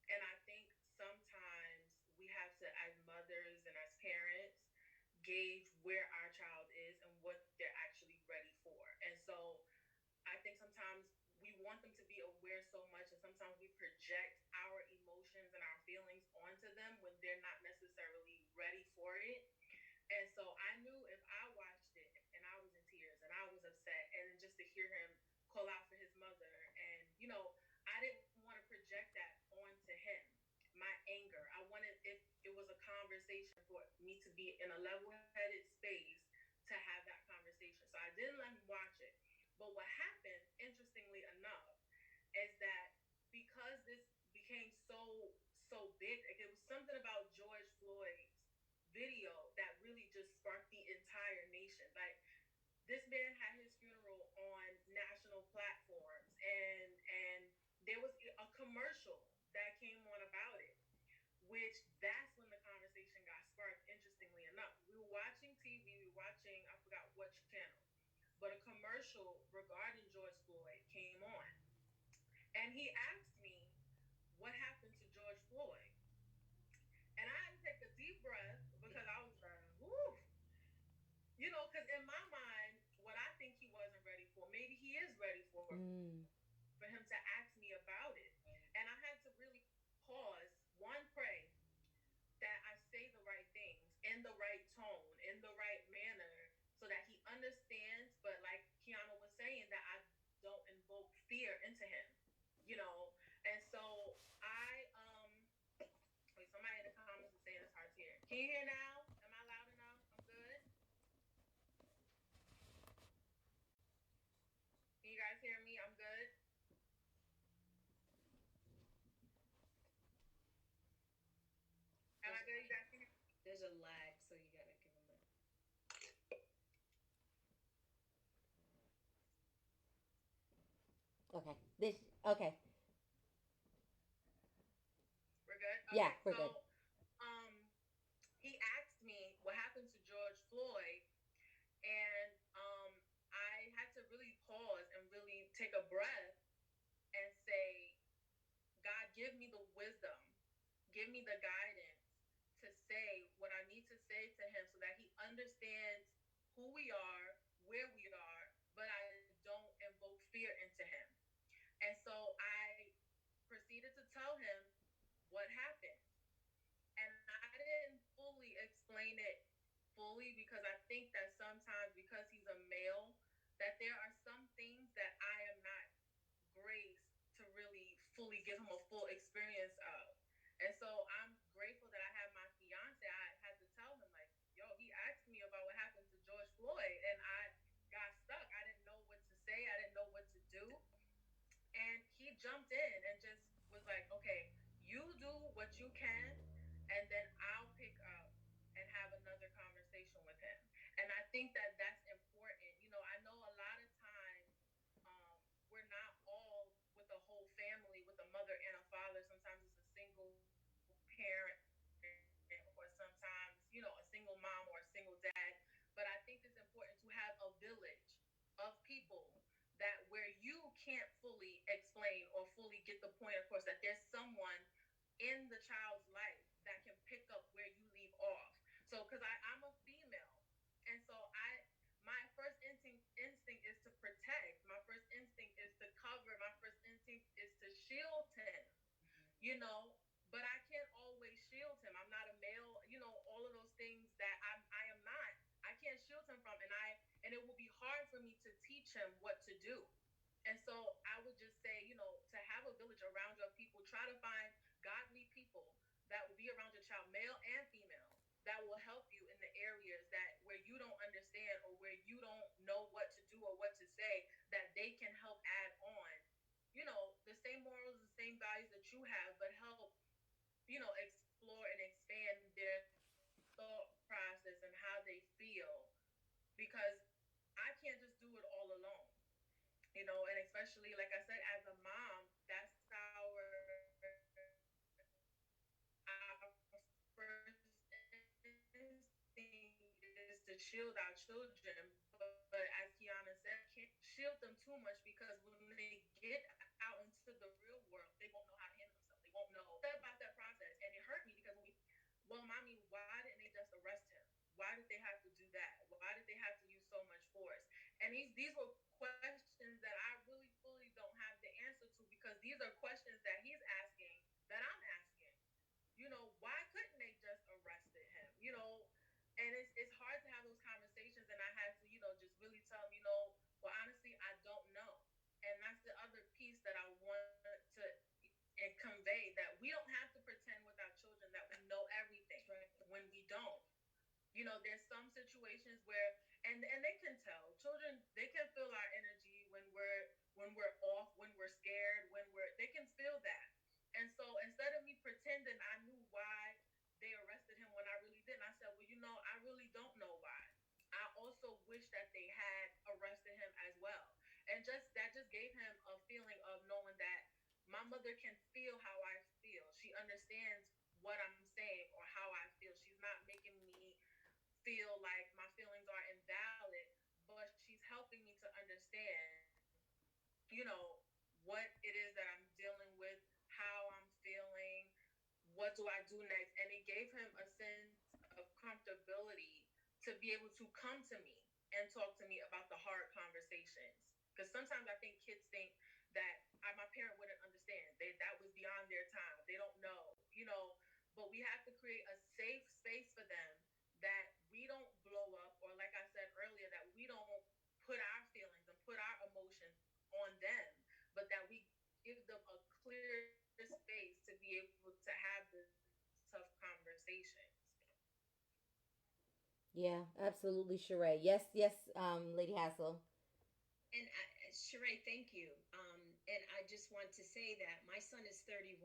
and I think sometimes we have to, as mothers and as parents, gauge where our child is and what they're actually ready for. And so I think sometimes we want them to be aware so much, and sometimes we project our emotions and our feelings onto them when they're not necessarily ready for it. And so I knew if I watched it and I was in tears and I was upset, and then just to hear him call out for his mother, and I didn't want to project that onto him. My anger. I wanted, if it was a conversation, for me to be in a level-headed space to have that conversation. So I didn't let him watch it. But what happened, interestingly enough, is that because this became so big, like it was something about George Floyd's video that really just sparked the entire nation. Like, this man had his funeral on national platforms, and there was a commercial that came on about it, which that's when the conversation got sparked. Interestingly enough, we were watching TV, we were watching, I forgot what channel, but a commercial regarding George Floyd came on, and he asked me what happened to George Floyd, and I had to take a deep breath because I was like, whoo, because in my mind, what I think he wasn't ready for, maybe he is ready Mm. for him to ask me about it. And I had to really pause, one, pray that I say the right things in the right tone, in the right manner, so that he understands. But like Kiana was saying, that I don't invoke fear into him, you know. And so wait, somebody in the comments is saying it's hard to hear. Can you hear now? Am I loud enough? I'm good. Can you guys hear me? I'm good. Am I good? You guys can hear me? There's a lag, so you gotta give them a. Okay. This. Okay. We're good. Okay. Yeah, we're So good. um, he asked me what happened to George Floyd, and I had to really pause and really take a breath and say, God, give me the wisdom, give me the guidance to say what I need to say to him so that he understands who we are, where we are, but I don't invoke fear into him. And so I proceeded to tell him what happened. And I didn't fully explain it fully, fully, because I think that sometimes because he's a male, that there are some things that I am not graced to really fully give him a full experience of. And so I'm grateful that I have my fiance. I had to tell him, like, yo, he asked me about what happened to George Floyd, and I got stuck. I didn't know what to say, I didn't know what to do. And he jumped in and just was like, okay, you do what you can, and then I'll pick up and have another conversation with him. And I think that that's important. I know a lot of times, we're not all with a whole family, with a mother and a father. Sometimes it's a single parent, or sometimes, a single mom or a single dad. But I think it's important to have a village of people that where you can't fully explain or fully get the point across, that there's someone in the child's life that can pick up where you leave off. So, because I'm a female, and so my first instinct is to protect. My first instinct is to cover. My first instinct is to shield him. You know, but I can't always shield him. I'm not a male. All of those things that I am not. I can't shield him from, and it will be hard for me to teach him what to do. And so I would just say, to have a village around your people, try to find godly people that will be around your child, male and female, that will help you in the areas that where you don't understand or where you don't know what to do or what to say, that they can help add on, the same morals, the same values that you have, but help, explore and expand their thought process and how they feel. Because I can't just do it all alone. And especially, like I said, as a mom, that's our first instinct is to shield our children. But as Kiana said, we can't shield them too much, because when they get out into the real world, they won't know how to handle themselves. They won't know. So I had to go through a step-by-step process, and it hurt me because well, mommy, why didn't they just arrest him? Why did they have to do that? Why did they have to use so much force? And these were questions that I really fully don't have the answer to, because these are questions that he's asking, that I'm asking. Why couldn't they just arrested him? And it's hard to have those conversations, and I had to, just really tell him, well, honestly, I don't know. And that's the other piece that I want to and convey, that we don't have to pretend with our children that we know everything when we don't. There's some situations where, and they can tell, children, they can feel our energy when we're off, when we're scared, they can feel that. And so instead of me pretending I knew why they arrested him when I really didn't, I said, well, I really don't know why. I also wish that they had arrested him as well. And just that just gave him a feeling of knowing that my mother can feel how I feel. She understands what I'm saying or how I feel. She's not making me feel like my feelings are invalid, but she's helping me to understand, what it is that I'm dealing with, how I'm feeling, what do I do next. And it gave him a sense of comfortability to be able to come to me and talk to me about the hard conversations. Because sometimes I think kids think that my parent wouldn't understand. That was beyond their time. They don't know. But we have to create a safe space for them, that we don't blow up, or like I said earlier, that we don't put our feelings and put our emotions on them, but that we give them a clear space to be able to have the tough conversations. Yeah, absolutely, Sheree. Yes, yes, Lady Hassel. And Sheree, thank you. And I just want to say that my son is 31.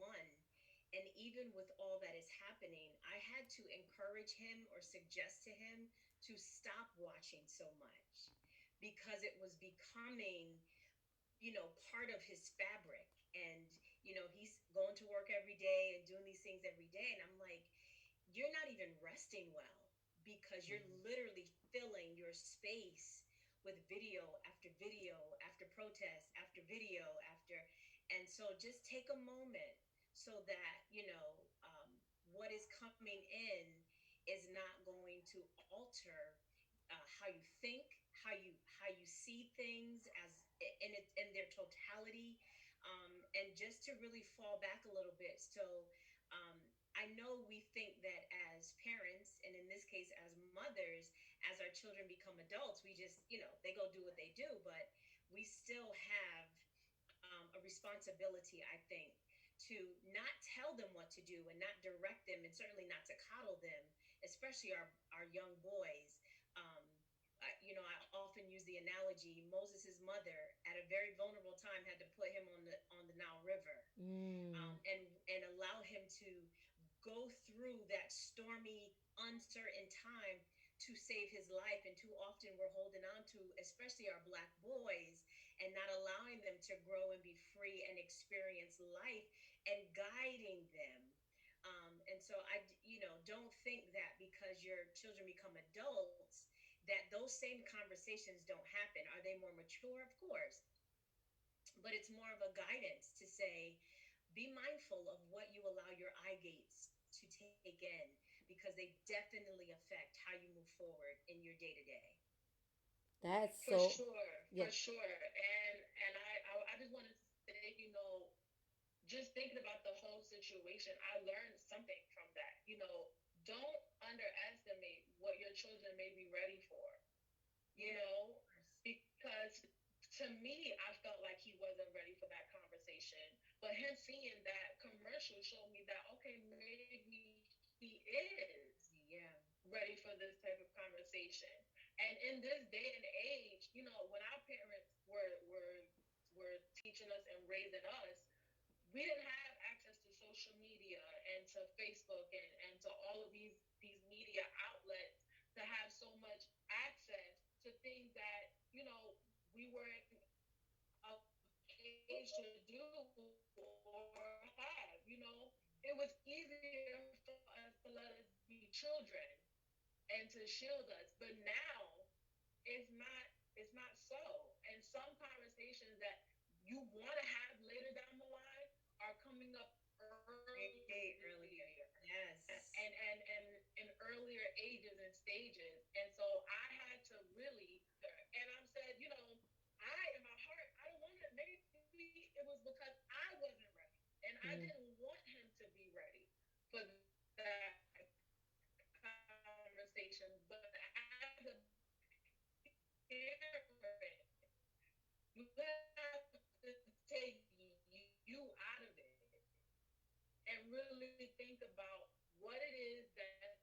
And even with all that is happening, I had to encourage him or suggest to him to stop watching so much, because it was becoming, part of his fabric. And, he's going to work every day and doing these things every day. And I'm like, you're not even resting well, because you're literally filling your space with video after video after protest after video after. And so just take a moment so that, what is coming in is not going to alter how you think, how you see things as in their totality, and just to really fall back a little bit. So um, I know we think that as parents, and in this case as mothers, children become adults, we just, they go do what they do, but we still have a responsibility, I think, to not tell them what to do and not direct them, and certainly not to coddle them, especially our young boys. Um, I often use the analogy: Moses' mother, at a very vulnerable time, had to put him on the Nile River, Mm. and allow him to go through that stormy, uncertain time to save his life. And too often we're holding on to, especially our black boys, and not allowing them to grow and be free and experience life, and guiding them. And so don't think that because your children become adults, that those same conversations don't happen. Are they more mature? Of course, but it's more of a guidance to say, be mindful of what you allow your eye gates to take in, because they definitely affect how you move forward in your day to day. That's For so. sure, Yeah. for sure. And I just wanted to say, just thinking about the whole situation, I learned something from that. Don't underestimate what your children may be ready for. You Yeah, know, because to me, I felt like he wasn't ready for that conversation. But him seeing that commercial showed me that, okay, maybe he is yeah, ready for this type of conversation. And in this day and age, when our parents were teaching us and raising us, we didn't have access to social media and to Facebook and to all of these media outlets to have so much access to things that we weren't of age to do or have. It was easier for us to let us be children and to shield us, but now it's not so. And some conversations that you want to have later down the line are coming up way earlier earlier. and and Yes. and and in earlier ages and stages. And so I had to really, and I'm said, I in my heart, I don't want it. Maybe it was because I wasn't ready, and I didn't Mm. want him to be ready for that conversation. But as a parent, you have to take you out of it and really think about what it is that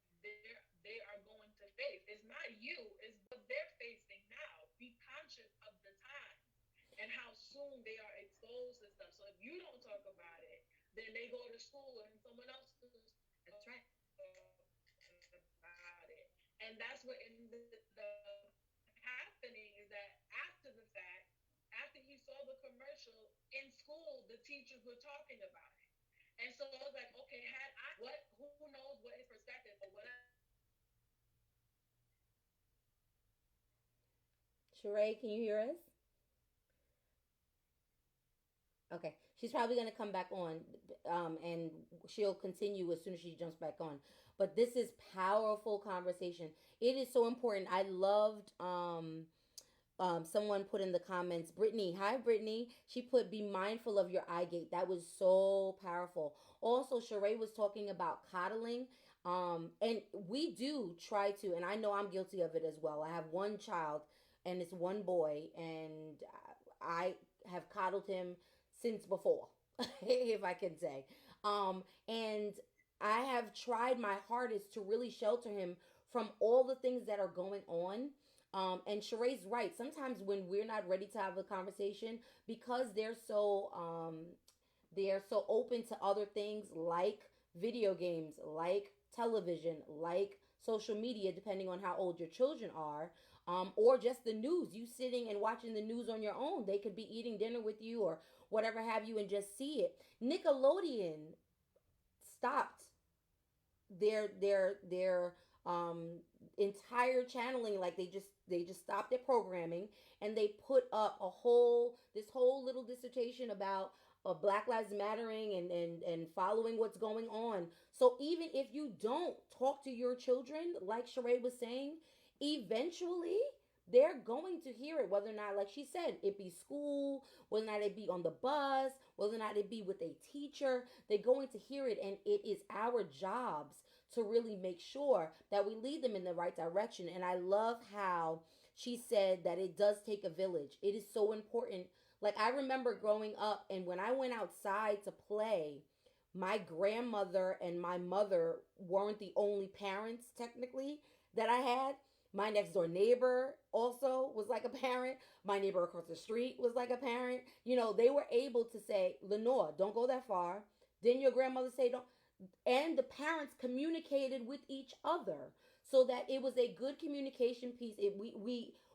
they are going to face. It's not you, it's what they're facing now. Be conscious of the time and how soon they are exposed to stuff. So if you don't talk about it, then they go to school and someone else is talking about it. That's right. And that's what ended up happening, is that after the fact, after he saw the commercial in school, the teachers were talking about it. And so I was like, okay, had I known what, who knows what his perspective or whatever it is that he was thinking at that time, maybe I would have said something differently. Sheree, can you hear us? Okay, she's probably gonna come back on, and she'll continue as soon as she jumps back on. But this is powerful conversation. It is so important. I loved someone put in the comments, Brittany. Hi, Brittany. She put, "Be mindful of your eye gate." That was so powerful. Also, Sheree was talking about coddling. And we do try to, and I know I'm guilty of it as well. I have one child, and it's one boy, and I have coddled him since before, if I can say. And I have tried my hardest to really shelter him from all the things that are going on. And Sheree's right. Sometimes when we're not ready to have a conversation, because they're so open to other things like video games, like television, like social media, depending on how old your children are, or just the news. You sitting and watching the news on your own. They could be eating dinner with you or whatever have you and just see it. Nickelodeon stopped their entire channeling. Like they just stopped their programming, and they put up this whole little dissertation about Black Lives Mattering, and following what's going on. So even if you don't talk to your children, like Sheree was saying, eventually they're going to hear it, whether or not, like she said, it be school, whether or not it be on the bus, whether or not it be with a teacher. They're going to hear it, and it is our jobs to really make sure that we lead them in the right direction. And I love how she said that it does take a village. It is so important. Like, I remember growing up, and when I went outside to play, my grandmother and my mother weren't the only parents, technically, that I had. My next door neighbor also was like a parent. My neighbor across the street was like a parent. They were able to say, Lenore, don't go that far. Then your grandmother say, don't. And the parents communicated with each other so that it was a good communication piece.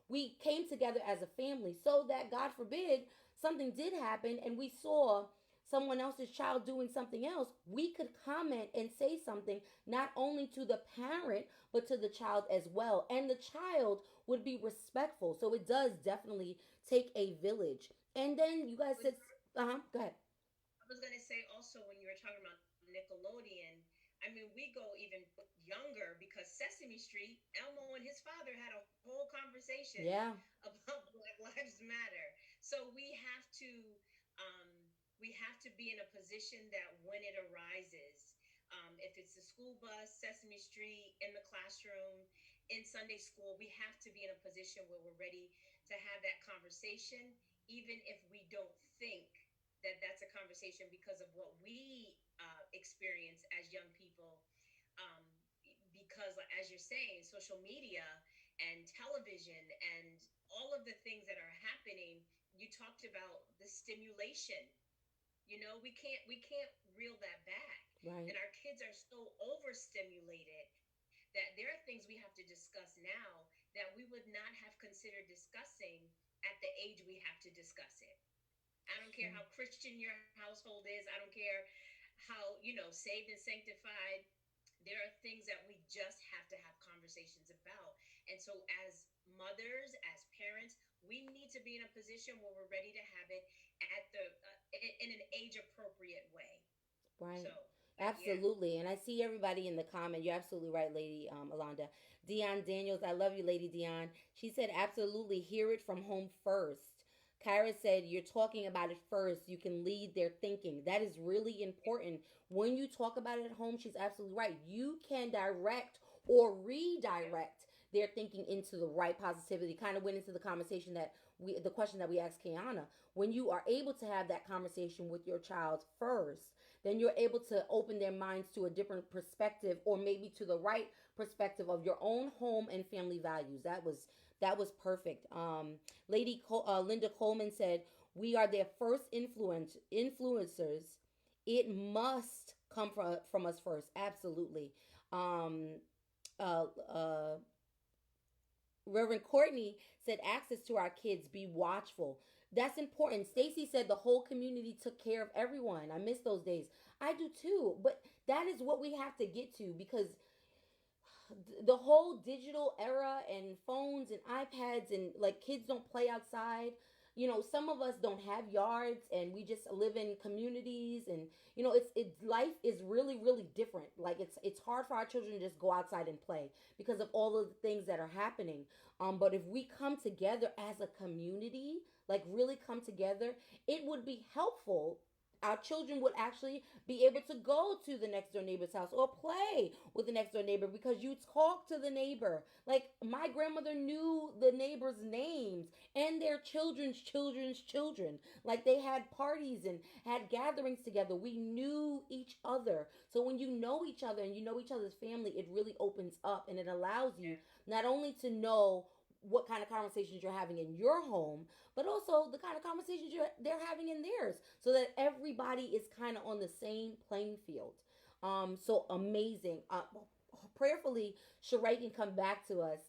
We came together as a family so that, God forbid, something did happen and we saw someone else's child doing something else, we could comment and say something not only to the parent but to the child as well, and the child would be respectful. So it does definitely take a village. And then you guys said, go ahead. I was gonna say also when you were talking about Nickelodeon, I mean we go even younger because Sesame Street, Elmo and his father had a whole conversation Yeah. about Black Lives Matter. So um, we have to be in a position that when it arises, if it's the school bus, Sesame Street, in the classroom, in Sunday school, we have to be in a position where we're ready to have that conversation, even if we don't think that that's a conversation because of what we experience as young people. Um, because, like, as you're saying, social media and television and all of the things that are happening, you talked about the stimulation. We can't reel that back, and Right. our kids are so overstimulated that there are things we have to discuss now that we would not have considered discussing at the age we have to discuss it. I don't care Sure. how Christian your household is. I don't care how, saved and sanctified. There are things that we just have to have conversations about. And so, as mothers, as parents, we need to be in a position where we're ready to have it in an age appropriate way. So, Right. yeah. Absolutely. And I see everybody in the comment. You're absolutely right, Lady Alonda. Dion Daniels, I love you, Lady Dion. She said, absolutely, hear it from home first. Kyra said, you're talking about it first. You can lead their thinking. That is really important. When you talk about it at home, she's absolutely right. You can direct or Yep. redirect their thinking into the right positivity. Kind of went into the conversation the question that we asked Kiana. When you are able to have that conversation with your child first, then you're able to open their minds to a different perspective, or maybe to the right perspective of your own home and family values. That was perfect. Linda Coleman said, we are their first influencers. It must come from us first. Absolutely. um uh uh Reverend Courtney said, access to our kids, be watchful. That's important. Stacy said the whole community took care of everyone. I miss those days. I do too. But that is what we have to get to, because the whole digital era and phones and iPads, and like, kids don't play outside. Some of us don't have yards and we just live in communities, and it's life is really really different. Like, it's hard for our children to just go outside and play because of all of the things that are happening. But if we come together as a community, like really come together, it would be helpful. Our children would actually be able to go to the next door neighbor's house or play with the next door neighbor, because you talk to the neighbor. Like, my grandmother knew the neighbors' names and their children's children. Like, they had parties and had gatherings together. We knew each other. So when you know each other and you know each other's family, it really opens up, and it allows you Yeah. not only to know what kind of conversations you're having in your home, but also the kind of conversations they're having in theirs, so that everybody is kind of on the same playing field. So amazing. Prayerfully, Sheree can come back to us.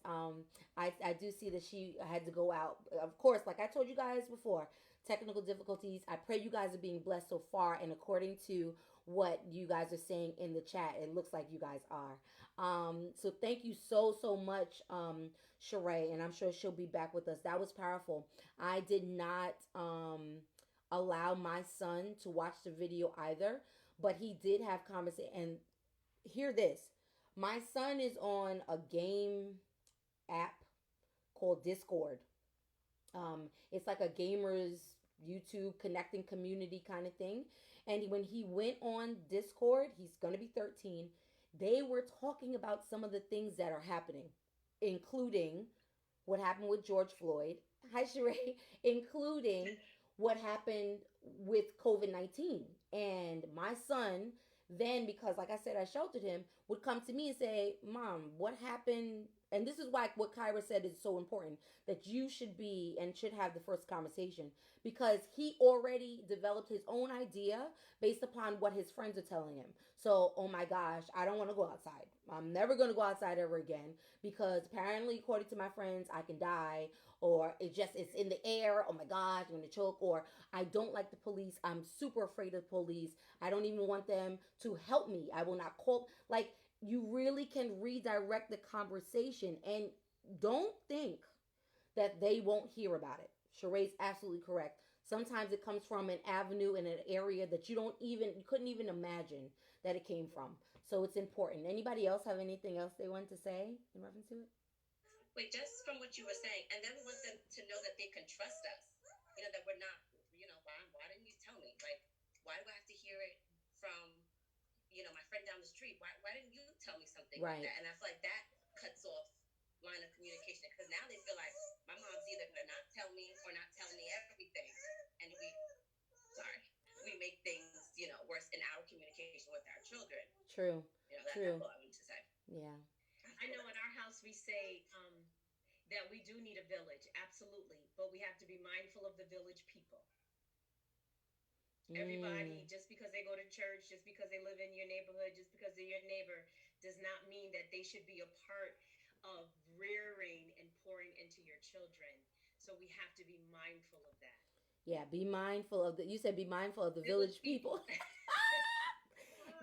I do see that she had to go out. Of course, like I told you guys before, technical difficulties. I pray you guys are being blessed so far, and according to what you guys are saying in the chat, it looks like you guys are. So thank you so much, Sheree, and I'm sure she'll be back with us. That was powerful. I did not allow my son to watch the video either, but he did have conversation. And hear this: my son is on a game app called Discord. It's like a gamers YouTube connecting community kind of thing. And when he went on Discord, he's gonna be 13. they were talking about some of the things that are happening, including what happened with George Floyd. Hi, Sheree. Including what happened with COVID 19. And my son, then, because like I said, I sheltered him, would come to me and say, Mom, what happened? And this is why what Kyra said is so important, that you should be and should have the first conversation, because he already developed his own idea based upon what his friends are telling him. So, oh my gosh, I don't want to go outside. I'm never going to go outside ever again because apparently, according to my friends, I can die, or it's in the air. Oh my gosh, I'm going to choke, or I don't like the police. I'm super afraid of the police. I don't even want them to help me. I will not call. Like, you really can redirect the conversation, and don't think that they won't hear about it. Sheree's absolutely correct. Sometimes it comes from an avenue in an area that you couldn't even imagine that it came from. So it's important. Anybody else have anything else they want to say in reference to it? Wait, just from what you were saying, and then we want them to know that they can trust us. That we're not, why didn't you tell me? Like, why do I have to hear it from, my friend down the street? Why didn't you tell me something like Right. that? And I feel like that cuts off line of communication because now they feel like my mom's either gonna not tell me or not tell me everything, and we make things, worse in our communication with our children. True. True. That's all I wanted to say. Yeah. I know in our house we say that we do need a village, absolutely, but we have to be mindful of the village people. Everybody, just because they go to church, just because they live in your neighborhood, just because they're your neighbor, does not mean that they should be a part of rearing and pouring into your children. So we have to be mindful of that. Yeah, be mindful of the. You said be mindful of the village people. What?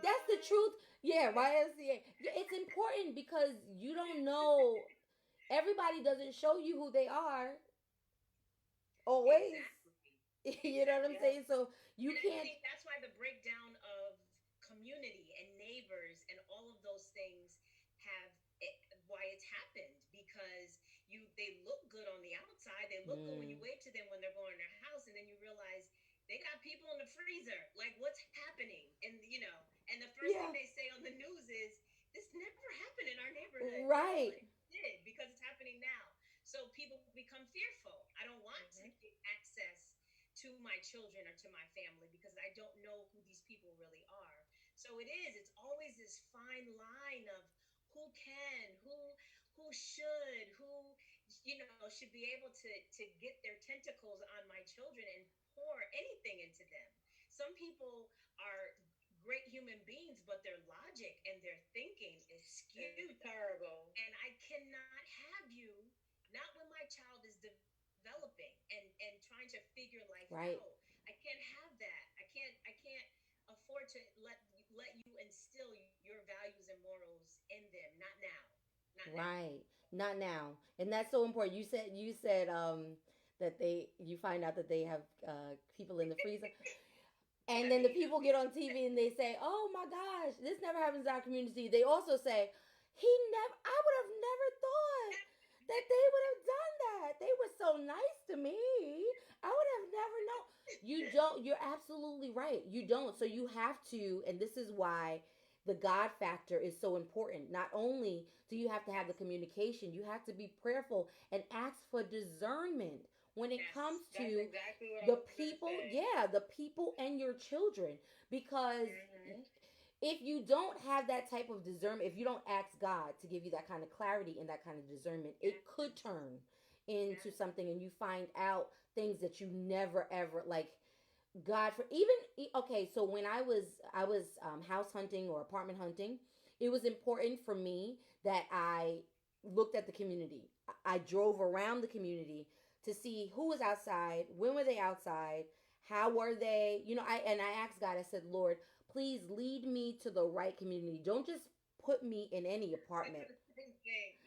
That's the truth. Yeah, YMCA. It's important because you don't know. Everybody doesn't show you who they are always. Exactly. You know what I'm Exactly. saying? So you And I can't. think that's why the breakdown of community and neighbors and all of those things have why it's happened, because they look good on the outside, they look good when you wave to them when they're going to their house, and then you realize they got people in the freezer. Like, what's happening? And the first thing Yeah. they say on the news is, this never happened in our neighborhood. No, Right. it did, because it's happening now. So people become fearful. I don't want to get access to my children or to my family because I don't know who these people really are. So it's always this fine line of who can, who should, should be able to get their tentacles on my children and pour anything into them. Some people are great human beings, but their logic and their thinking is skewed. It's terrible. And I cannot have you, not when my child is developing and trying to figure life Right. out. I can't have that. I can't afford to let you instill your values and morals in them. Not now. Not now. Right. Not now. And that's so important. You said that you find out that they have people in the freezer. And then the people get on TV and they say, "Oh my gosh, this never happens in our community." They also say, I would have never thought that they would have done that. They were so nice to me. I would have never known." You don't, you're absolutely right. You don't. So you have to, and this is why the God factor is so important. Not only do you have to have the communication, you have to be prayerful and ask for discernment when it Yes. comes That's to exactly what I the was gonna people, say. yeah, the people and your children. Because if you don't have that type of discernment, if you don't ask God to give you that kind of clarity and that kind of discernment, it could turn into something and you find out things that you never ever like. God, for even okay, so when I was house hunting or apartment hunting, it was important for me that I looked at the community. I drove around the community to see who was outside, when were they outside, how were they, I asked God, I said, Lord, please lead me to the right community. Don't just put me in any apartment.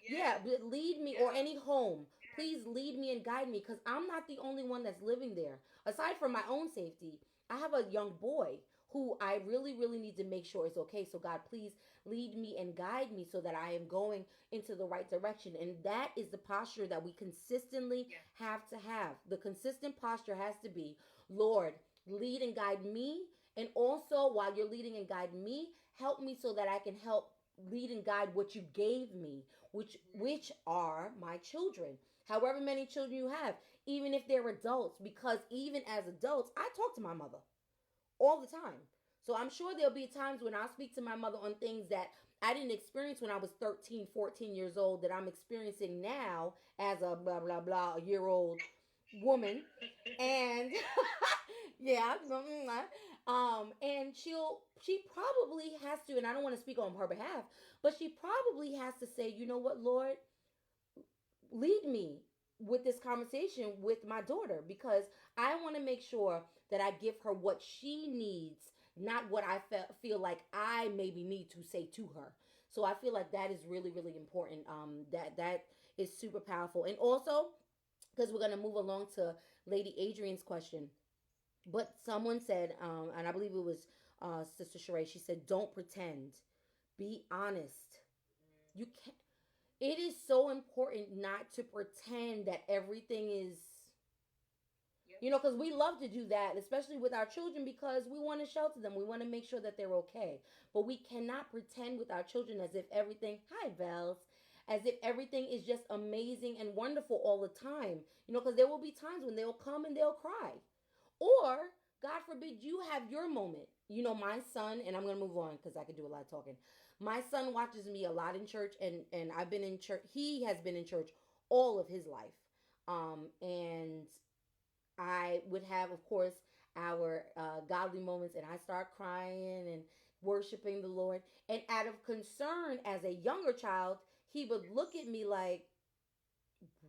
Yeah, Yes. but lead me, or any home. Please lead me and guide me, because I'm not the only one that's living there. Aside from my own safety, I have a young boy who I really, really need to make sure is okay. So, God, please lead me and guide me so that I am going into the right direction. And that is the posture that we consistently Yes. have to have. The consistent posture has to be, Lord, lead and guide me. And also, while you're leading and guiding me, help me so that I can help lead and guide what you gave me, which are my children. However many children you have, even if they're adults, because even as adults, I talk to my mother all the time. So I'm sure there'll be times when I'll speak to my mother on things that I didn't experience when I was 13, 14 years old that I'm experiencing now as a blah blah blah a year old woman. And yeah, and she probably has to, and I don't want to speak on her behalf, but she probably has to say, you know what, Lord, lead me with this conversation with my daughter, because I want to make sure that I give her what she needs, not what I feel like I maybe need to say to her. So I feel like that is really, really important. That is super powerful. And also, because we're going to move along to Lady Adrian's question, but someone said, and I believe it was Sister Sheree, she said, don't pretend, be honest. You can't, it is so important not to pretend that everything is, Yep. you know, because we love to do that, especially with our children, because we want to shelter them. We want to make sure that they're okay. But we cannot pretend with our children as if everything, hi, Vels, as if everything is just amazing and wonderful all the time. You know, because there will be times when they'll come and they'll cry. Or, God forbid, you have your moment. You know, my son, and I'm going to move on because I could do a lot of talking. My son watches me a lot in church, and I've been in church. He has been in church all of his life. And I would have, of course, our godly moments, and I start crying and worshiping the Lord. And out of concern, as a younger child, he would look at me like,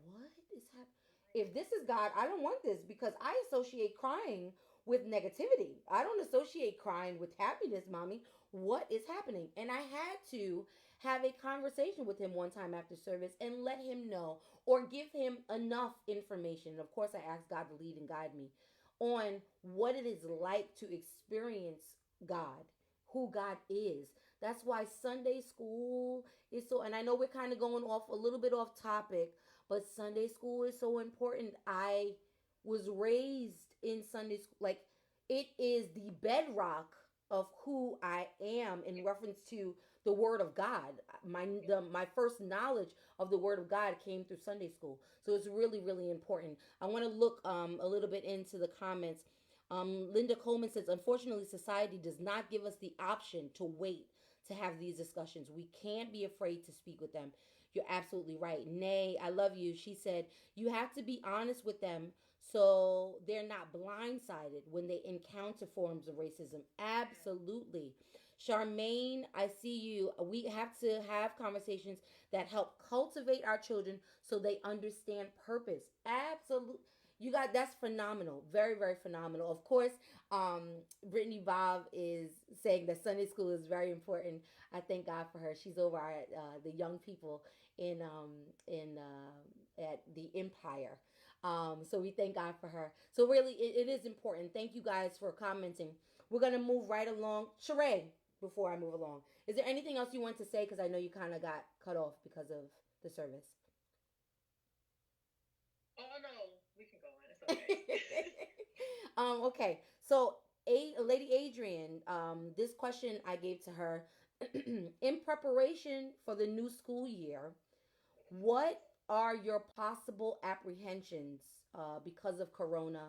what is happening? If this is God, I don't want this, because I associate crying with negativity. I don't associate crying with happiness, mommy. What is happening? And I had to have a conversation with him one time after service and let him know, or give him enough information. And of course, I asked God to lead and guide me on what it is like to experience God, who God is. That's why Sunday school is so, and I know we're kind of going off a little bit off topic, but Sunday school is so important. I was raised in Sunday school. Like, it is the bedrock of who I am in reference to the Word of God. My first knowledge of the Word of God came through Sunday school. So it's really, really important. I want to look a little bit into the comments. Linda Coleman says, unfortunately, society does not give us the option to wait to have these discussions. We can't be afraid to speak with them. You're absolutely right. Nay, I love you. She said, you have to be honest with them so they're not blindsided when they encounter forms of racism. Absolutely. Charmaine, I see you. We have to have conversations that help cultivate our children so they understand purpose. Absolutely. You got, that's phenomenal. Very, very phenomenal. Of course, Brittany Bob is saying that Sunday school is very important. I thank God for her. She's over at the young people in at the Empire. So we thank God for her. So really, it is important. Thank you guys for commenting. We're gonna move right along. Sheree, before I move along, is there anything else you want to say? Because I know you kind of got cut off because of the service. Oh no, we can go on. It's okay. Okay. So, Lady Adrian, this question I gave to her in preparation for the new school year. What are your possible apprehensions because of Corona,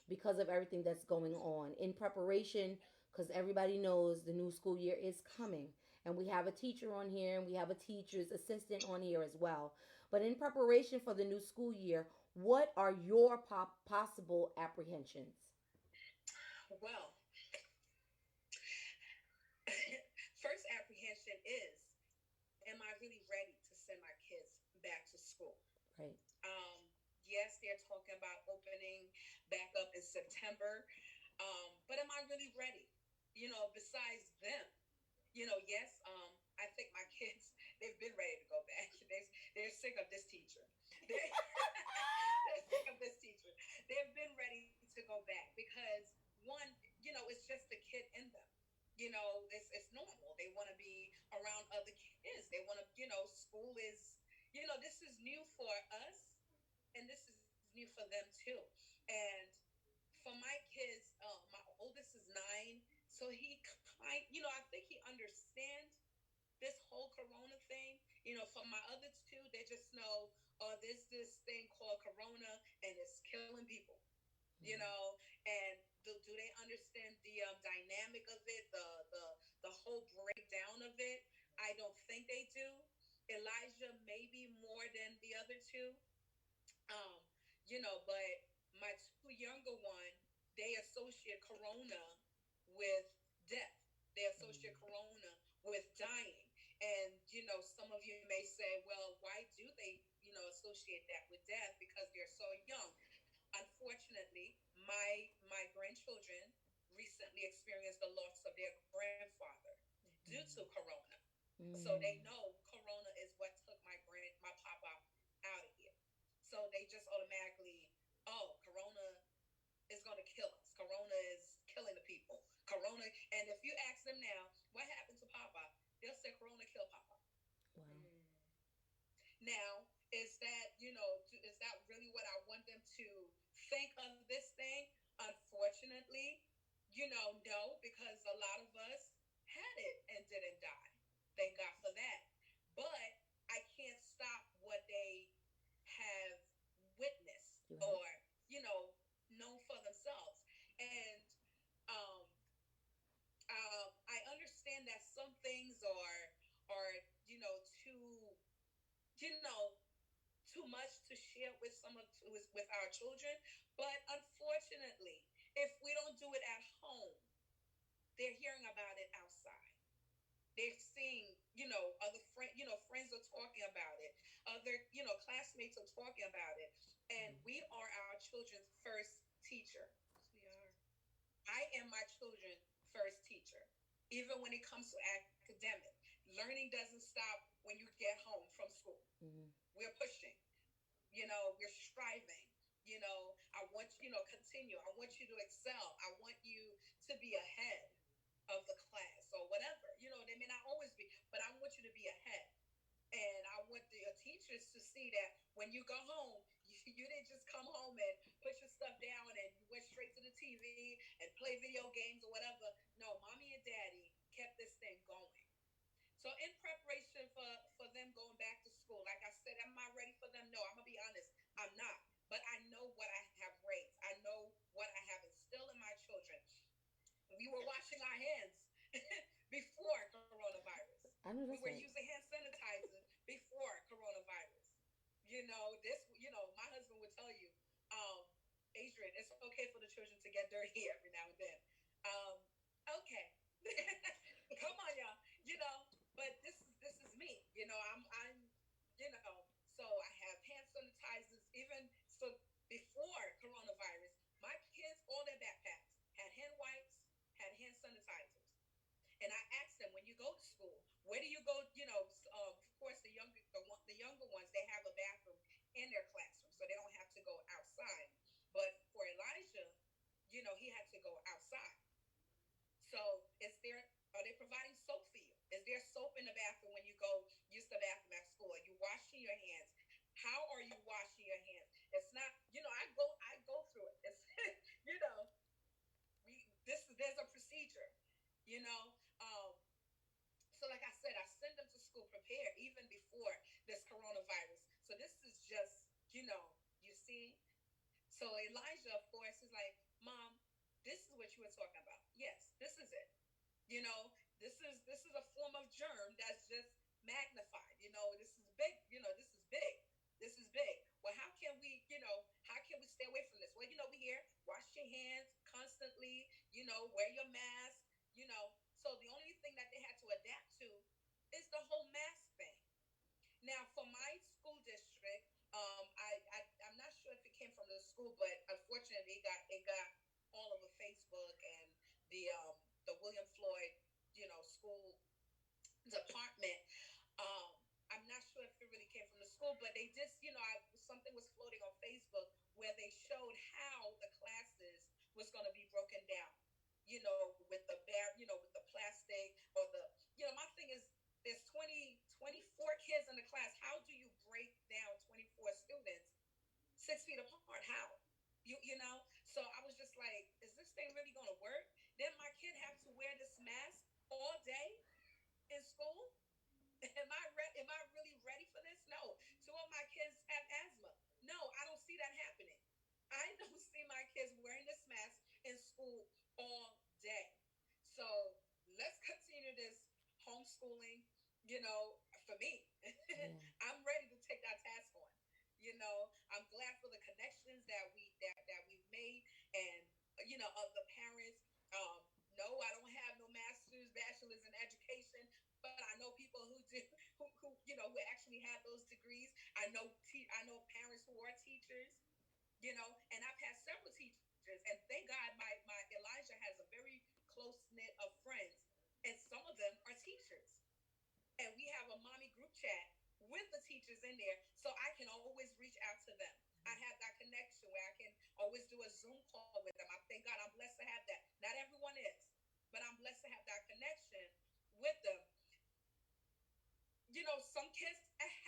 because of everything that's going on in preparation? Because everybody knows the new school year is coming, and we have a teacher on here, and we have a teacher's assistant on here as well. But in preparation for the new school year, what are your possible apprehensions? Well, first apprehension is, am I really ready to send my kids back to school? Right. Um, yes, they're talking about opening back up in September, but am I really ready? You know, besides them, you know, yes, I think my kids, they've been ready to go back. They're sick of this teacher. They're sick of this teacher. They've been ready to go back because, one, you know, it's just the kid in them. You know, it's normal. They want to be around other kids. They want to, you know, school is, you know, this is new for us, and this is new for them too. And for my kids, my oldest is 9, so he kind, you know, I think he understands this whole corona thing, for my other two, they just know, oh, there's this thing called corona and it's killing people, and do they understand the dynamic of it, the whole breakdown of it? I don't think they do. Elijah maybe more than the other two, um, but my two younger one, they associate corona with death. They associate corona with dying. And some of you may say, well, why do they, associate that with death? Because they're so young. Unfortunately, my grandchildren recently experienced the loss of their grandfather due to corona. So they know corona is what took my papa out of here. So they just automatically, oh, corona is going to kill us. Corona is killing the people. Corona. And if you ask them now, what happened to Papa? They'll say Corona killed Papa. Wow. Now, is that really what I want them to think of this thing? Unfortunately, no, because a lot of us had it and didn't die. Thank God for that. But I can't stop what they have witnessed or, Right. known for themselves. And um, I understand that some things are too you know too much to share with with our children, but unfortunately, if we don't do it at home, they're hearing about it outside. They're seeing, friends are talking about it. Other, classmates are talking about it. And we are our children's first teacher. Yes, we are. I am my children's first teacher. Even when it comes to academic, learning doesn't stop when you get home from school. Mm-hmm. We're pushing, we're striving. I want continue. I want you to excel. I want you to be ahead of the class or whatever. They may not always be, but I want you to be ahead. And I want the teachers to see that when you go home, you didn't just come home and put your stuff down and you went straight to the TV and play video games or whatever. No, mommy and daddy kept this thing going. So in preparation for them going back to school, like I said, am I ready for them? No, I'm gonna be honest, I'm not. But I know what I have raised. I know what I have instilled in my children. We were washing our hands before coronavirus. I know We that's were right. using hand sanitizers before coronavirus. My husband would tell you, um, Adrian, it's okay for the children to get dirty every now and then. Um, okay. Come on, y'all. But this is me. I'm so I have hand sanitizers even so before coronavirus. My kids, all their backpacks had hand wipes, had hand sanitizers. And I asked them, when you go to school, where do you go? Of course, the younger ones, they have a bathroom in their classroom, so they don't have to go outside. But for Elijah, he had to go outside. So are they providing soap for you? Is there soap in the bathroom when you go use the bathroom at school? Are you washing your hands? How are you washing your hands? It's not, I go through it. It's, you know, there's a procedure, you know. Um, so like I said, I send them to school prepared even before this coronavirus. So this is just, you see. So Elijah, of course, is like, Mom, this is what you were talking about. Yes, this is it. You know, this is a form of germ that's just magnified. This is big. This is big. This is big. Well, how can we stay away from this? Well, we hear wash your hands constantly. Wear your mask. You know, so the only thing that they had to adapt to is the whole mask thing. Now, for my school district, I'm not sure if it came from the school, but unfortunately, it got all over Facebook and the William Floyd, school department. Um, I'm not sure if it really came from the school, but they just, something was floating on Facebook where they showed how the classes was going to be broken down. With the with the plastic or my thing is there's 24 kids in the class. How do you break down 24 students 6 feet apart? How? So I was just like, is this thing really going to work? Then my kid have to wear this mask all day in school. am I really ready for this? No. Two of my kids have asthma. No, I don't see that happening. I don't see my kids wearing this mask in school all day. So let's continue this homeschooling. For me, Yeah. I'm ready to take that task on. I'm glad for the connections that we've made, and of the parents. No, I don't have no master's, bachelor's in education, but I know people who do, who actually have those degrees. I know parents who are teachers, and I've had several teachers, and thank God my Elijah has a very close knit of friends, and some of them are teachers, and we have a mommy group chat with the teachers in there, so I can always reach out to them. I have that connection where I can always do a Zoom call with them. I thank God I'm blessed to have that. Not everyone is, but I'm blessed to have that connection with them. Some kids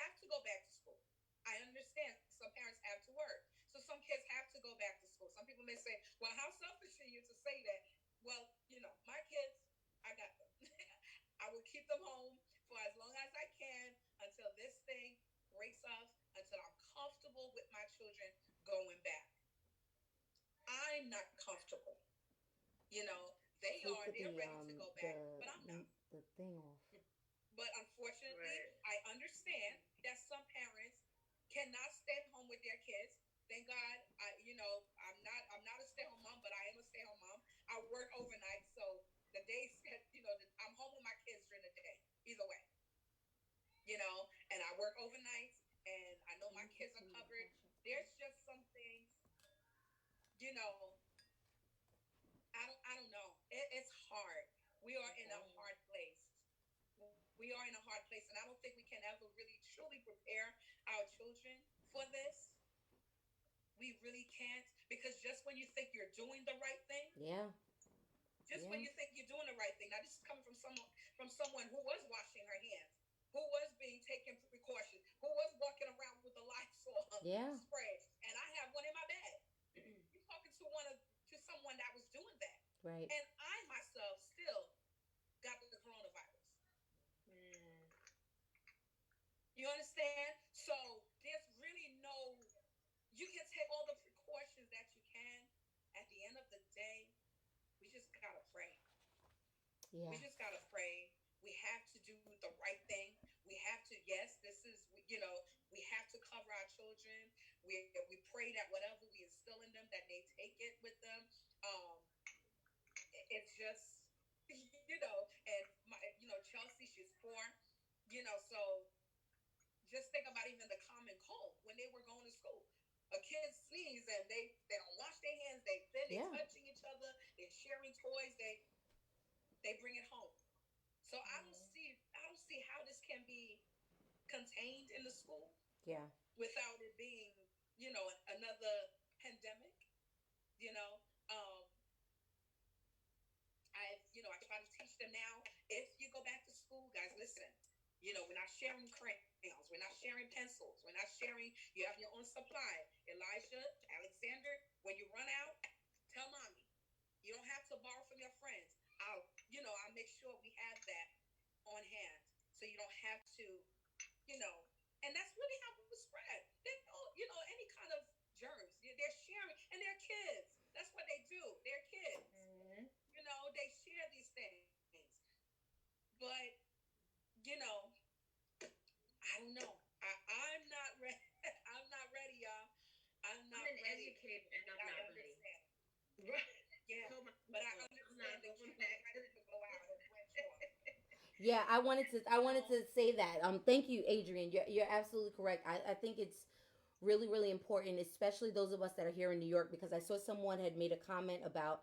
have to go back to school. I understand some parents have to work. So some kids have to go back to school. Some people may say, well, how selfish are you to say that? Well, my kids, I got them. I will keep them home for as long as I can until this thing breaks off, until I'm comfortable with my children going back. I'm not comfortable. They So are, put they're ready to go back, but I'm not. the thing off. But unfortunately, Right. I understand that some parents cannot stay home with their kids. Thank God, I'm not a stay home mom, but I am a stay home mom. I work overnight, so the days I'm home with my kids during the day. Either way, and I work overnights, and I know my kids are covered. There's just some things, you know. I don't know. It's hard. We are in a hard place. We are in a hard place, and I don't think we can ever really truly prepare our children for this. We really can't, because just when you think you're doing the right thing, Yeah. just when Yeah. you think you're doing the right thing. Now, this is coming from someone who was washing her hands, who was being taken precautions, who was walking around with a Lysol Yeah. spray, and I have one in my bag. You're talking to someone that was doing that, Right. and I myself still got the coronavirus. Mm. You understand? So there's really no. You can take all the precautions that you can. At the end of the day, we just gotta pray. We Yeah. just gotta pray. We have to do the right thing. We have to. Yes, this is. We have to cover our children. We pray that whatever we instill in them, that they take it with them. Um, it's just, and Chelsea, she's 4. So just think about even the common cold when they were going to school. A kid sneeze and they don't wash their hands. They Yeah. touching each other. They're sharing toys. They bring it home. So I don't see how this can be contained in the school Yeah. without it being another pandemic. You know, um, I try to teach them now. If you go back to school, guys, listen. We're not sharing crayons. We're not sharing pencils. We're not sharing. You have your own supply. Elijah, Alexander, when you run out, tell mommy. You don't have to borrow from your friends. I'll make sure we have that on hand, so you don't have to, you know. And that's really how people spread. They know, any kind of germs. They're sharing, and they're kids. That's what they do. They're kids. Mm. They share these things. But you know, I don't know. I'm not ready. I'm not ready, y'all. I'm I'm not an ready. educator and I'm I not ready. understand. Right. Yeah, Told my but I people, I'm understand not that going you're back to ready to go out and brainstorm. Yeah, I wanted to say that. Thank you, Adrian. You're absolutely correct. I think it's really, really important, especially those of us that are here in New York, because I saw someone had made a comment about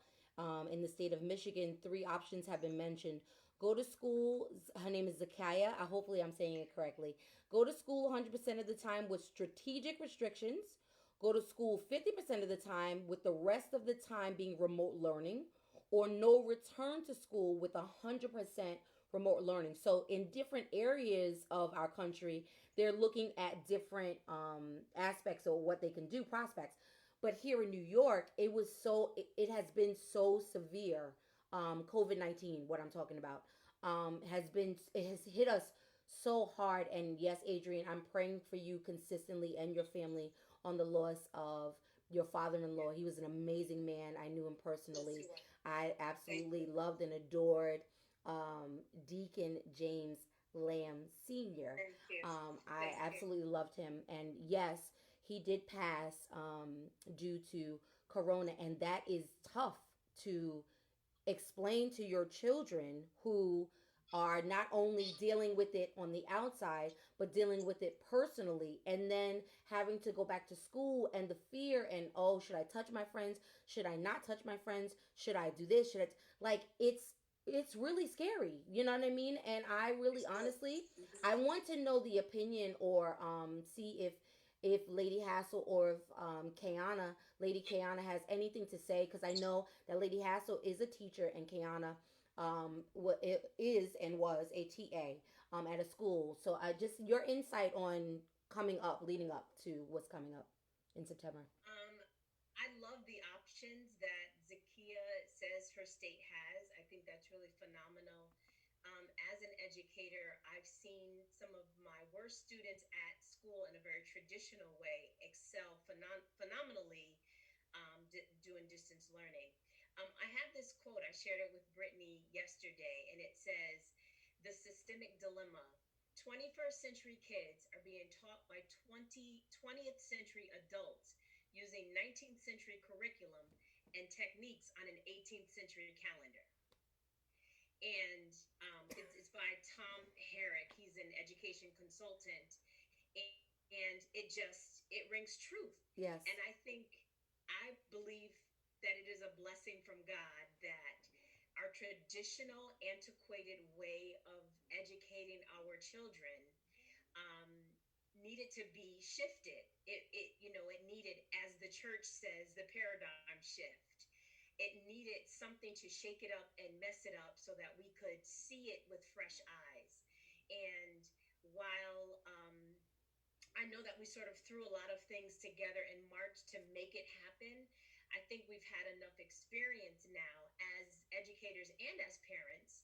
in the state of Michigan, 3 options have been mentioned. Go to school. Her name is Zakaya. Hopefully, I'm saying it correctly. Go to school 100% of the time with strategic restrictions. Go to school 50% of the time with the rest of the time being remote learning, or no return to school with 100% remote learning. So, in different areas of our country, they're looking at different aspects of what they can do, prospects. But here in New York, it has been so severe. COVID-19, what I'm talking about, it has hit us so hard. And yes, Adrian, I'm praying for you consistently and your family on the loss of your father-in-law. He was an amazing man. I knew him Yes, personally. you are. I Thank absolutely you. loved and adored Deacon James Lamb Sr. Thank you. I Thank you. absolutely loved him. And yes, he did pass due to corona, and that is tough to explain to your children who are not only dealing with it on the outside but dealing with it personally, and then having to go back to school and the fear and, oh, should I touch my friends, should I not touch my friends, should I do this, should I like, it's really scary, you know what I mean? And I really It's good. honestly, Mhm. I want to know the opinion, or see if Lady Hassel or if Kayana, Lady Kayana, has anything to say, because I know that Lady Hassel is a teacher and Kayana what it is and was a TA at a school. So I just, your insight on coming up, leading up to what's coming up in September. Um, I love the options that Zakia says her state has. I think that's really phenomenal. As an educator, I've seen some of my worst students at school in a very traditional way excel phenomenally doing distance learning. I have this quote, I shared it with Brittany yesterday, and it says, "The systemic dilemma. 21st century kids are being taught by 20th century adults using 19th century curriculum and techniques on an 18th century calendar." And it's by Tom Herrick. He's an education consultant, and it rings truth. And Yes. I believe that it is a blessing from God that our traditional, antiquated way of educating our children um, needed to be shifted. It needed, as the church says, the paradigm shift. It needed something to shake it up and mess it up so that we could see it with fresh eyes. And while I know that we sort of threw a lot of things together in March to make it happen, I think we've had enough experience now as educators and as parents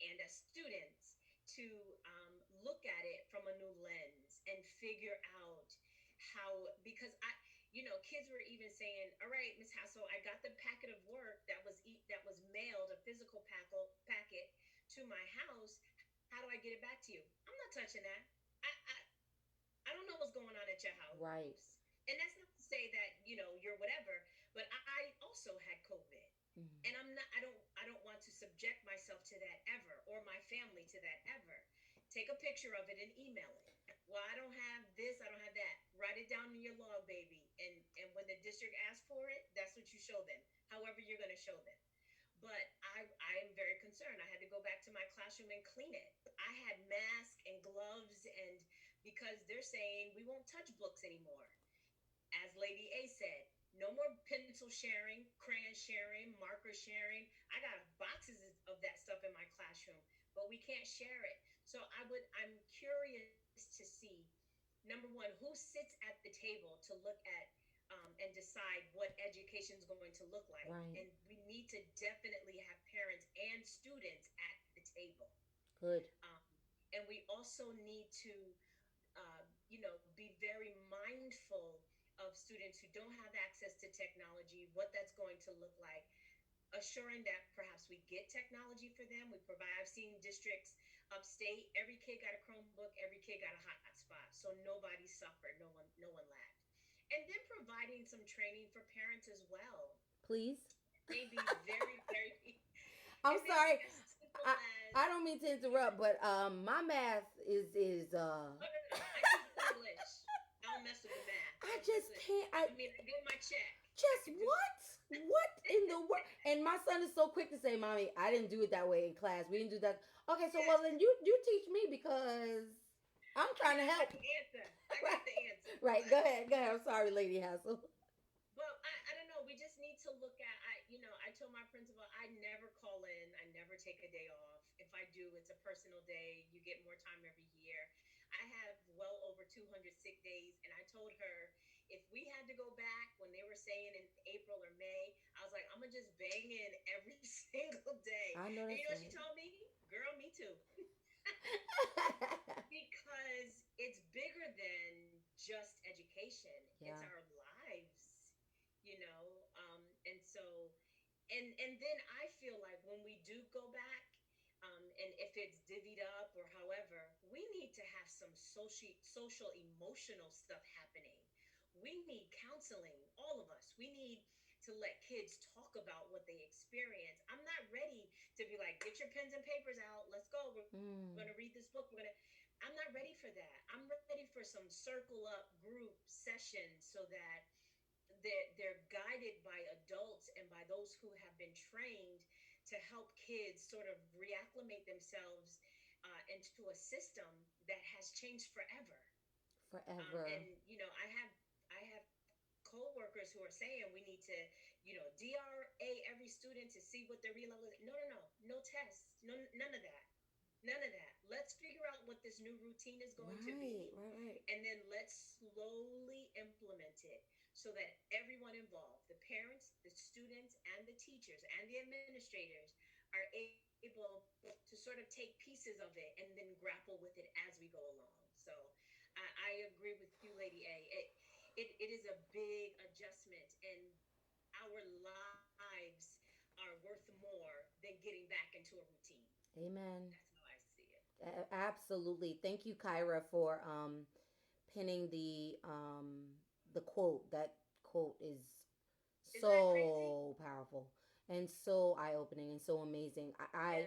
and as students to look at it from a new lens and figure out how, because kids were even saying, "All right, Miss Hassel, I got the packet of work that was mailed, a physical packet to my house. How do I get it back to you?" I'm not touching that. I don't know what's going on at your house. Right. And that's not to say that, you're whatever, but I also had COVID. And Mm-hmm. I don't want to subject myself to that ever, or my family to that ever. Take a picture of it and email it. Well, I don't have this, I don't have that. Write it down in your log, baby. And when the district asks for it, that's what you show them. However you're going to show them. But I am very concerned. I had to go back to my classroom and clean it. I had masks and gloves, and because they're saying we won't touch books anymore. As Lady A said, no more pencil sharing, crayon sharing, marker sharing. I got boxes of that stuff in my classroom, but we can't share it. So I'm curious to see, number one, who sits at the table to look at and decide what education is going to look like. And Right. we need to definitely have parents and students at the table. Good. Um, and we also need to be very mindful of students who don't have access to technology, what that's going to look like, assuring that perhaps we get technology for them. We provide, I've seen districts upstate, every kid got a Chromebook, every kid got a hotspot. So nobody suffered, no one lagged. And then providing some training for parents as well. Please. Maybe very, very, I'm it may be sorry. as simple I as, I don't mean to interrupt, but my math is oh, no, no, I teach English. I don't mess with the math. I I don't mess just with, can't. I mean, I get my check. I Just could do what? What in the world? And my son is so quick to say, "Mommy, I didn't do it that way in class. We didn't do that." Okay, so well Yes. then you teach me, because I'm I trying mean, to I got help. the answer. I got Right. the answer. Right. Go ahead. Go ahead. I'm sorry, Lady Hassel. But I don't know. We just need to look at. I told my principal I never call in. I never take a day off. If I do, it's a personal day. You get more time every year. I have well over 200 sick days, and I told her if we had to go back when they were saying in April or May, I was like, I'm gonna just bang in every single day. I know And you that's know what she right. told me? Girl, me too. because it's bigger than just education. It's Yeah. our lives, you know. And so, and then I feel like when we do go back, and if it's divvied up or however, we need to have some social emotional stuff happening. We need counseling, all of us. We need to let kids talk about what they experience. I'm not ready to be like, get your pens and papers out, let's go. We're going to read this Mm, book. I'm not ready for that. I'm ready for some circle up group sessions so that they're guided by adults and by those who have been trained to help kids sort of reacclimate themselves into a system that has changed forever. And forever. you know, I have co-workers who are saying we need to, DRA every student to see what their real level is. No, no, no, no tests, no, none of that. None of that. Let's figure out what this new routine is going to be, Right, right, right. and then let's slowly implement it so that everyone involved, the parents, the students, and the teachers and the administrators, are able to sort of take pieces of it and then grapple with it as we go along. So I agree with you, Lady A. It is a big adjustment, and our lives are worth more than getting back into a routine. Amen. That's how I see it. Absolutely. Thank you, Kyra, for pinning the quote. That quote is Isn't that crazy? so powerful and so eye opening and so amazing. Yeah.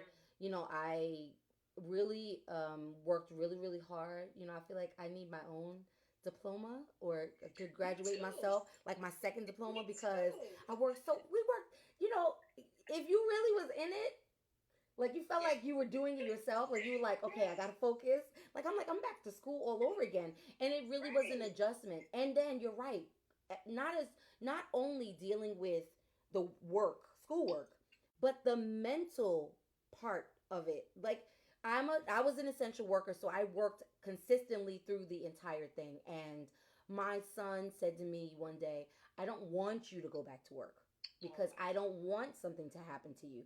I really worked really really hard. I feel like I need my own diploma or to Me graduate too. myself, like my second diploma, Me because too. I worked so we worked. If you really was in it, like you felt Yeah. like you were doing it yourself, like you were like, okay, I gotta focus. I'm back to school all over again, and it really was an Right. adjustment. And then you're right, not only dealing with the schoolwork, but the mental part of it. Like I was an essential worker, so I worked consistently through the entire thing. And my son said to me one day, I don't want you to go back to work Oh because I wow. don't want something to happen to you.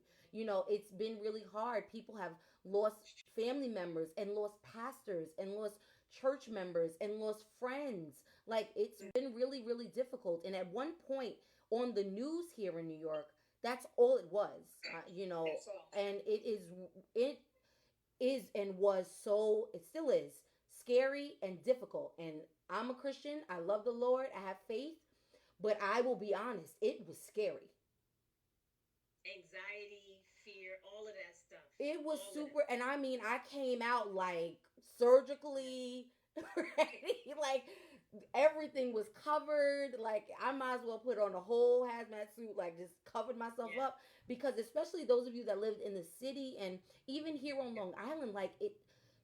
It's been really hard. People have lost family members and lost pastors and lost church members and lost friends. Like it's been really, really difficult. And at one point on the news here in New York, that's all it was, That's all. and it is and was so, it still is scary and difficult. And I'm a Christian. I love the Lord. I have faith. But I will be honest, it was scary. Anxiety, fear, all of that stuff. It was All of that. super, and I mean, I came out like surgically ready, like everything was covered. Like I might as well put on a whole hazmat suit, like just covered myself Yeah. up. Because especially those of you that lived in the city and even here on Long Island, like it,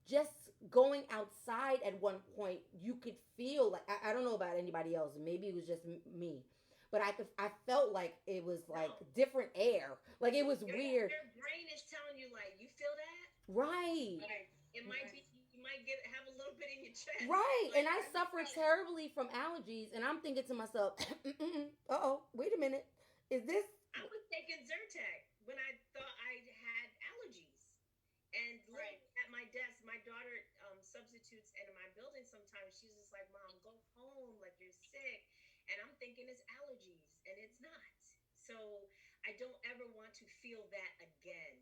just going outside at one point, you could feel like I don't know about anybody else. Maybe it was just me, but I felt like it was like No. different air. Like it was Your weird. your brain is telling you like, you feel that? Right. It might be, you might get have a little bit in your chest. Right. Like, And I suffer terribly from allergies. And I'm thinking to myself, uh oh, wait a minute. Is this I was taking Zyrtec when I thought I had allergies. And Right. literally at my desk, my daughter substitutes in my building sometimes. She's just like, Mom, go home. Like, you're sick. And I'm thinking it's allergies, and it's not. So I don't ever want to feel that again.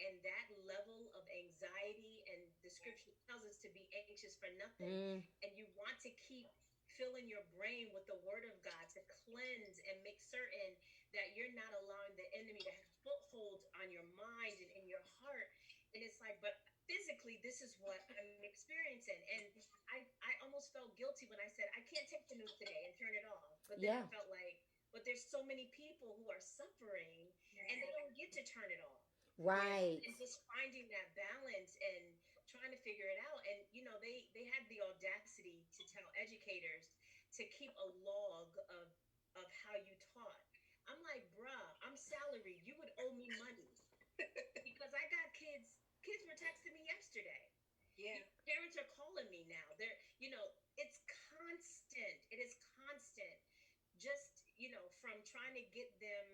And that level of anxiety, and the scripture tells us to be anxious for nothing. mm, And you want to keep filling your brain with the word of God to cleanse and make certain that you're not allowing the enemy to have foothold on your mind and in your heart. And it's like, but physically, this is what I'm experiencing. And I almost felt guilty when I said, I can't take the news today and turn it off. But then I yeah. felt like, but there's so many people who are suffering and they don't get to turn it off. Right. And just finding that balance and trying to figure it out. And they had the audacity to tell educators to keep a log of how you taught. I'm like, bruh, I'm salaried. You would owe me money because I got kids. Kids were texting me yesterday. Yeah. Parents are calling me now. It's constant. It is constant. Just from trying to get them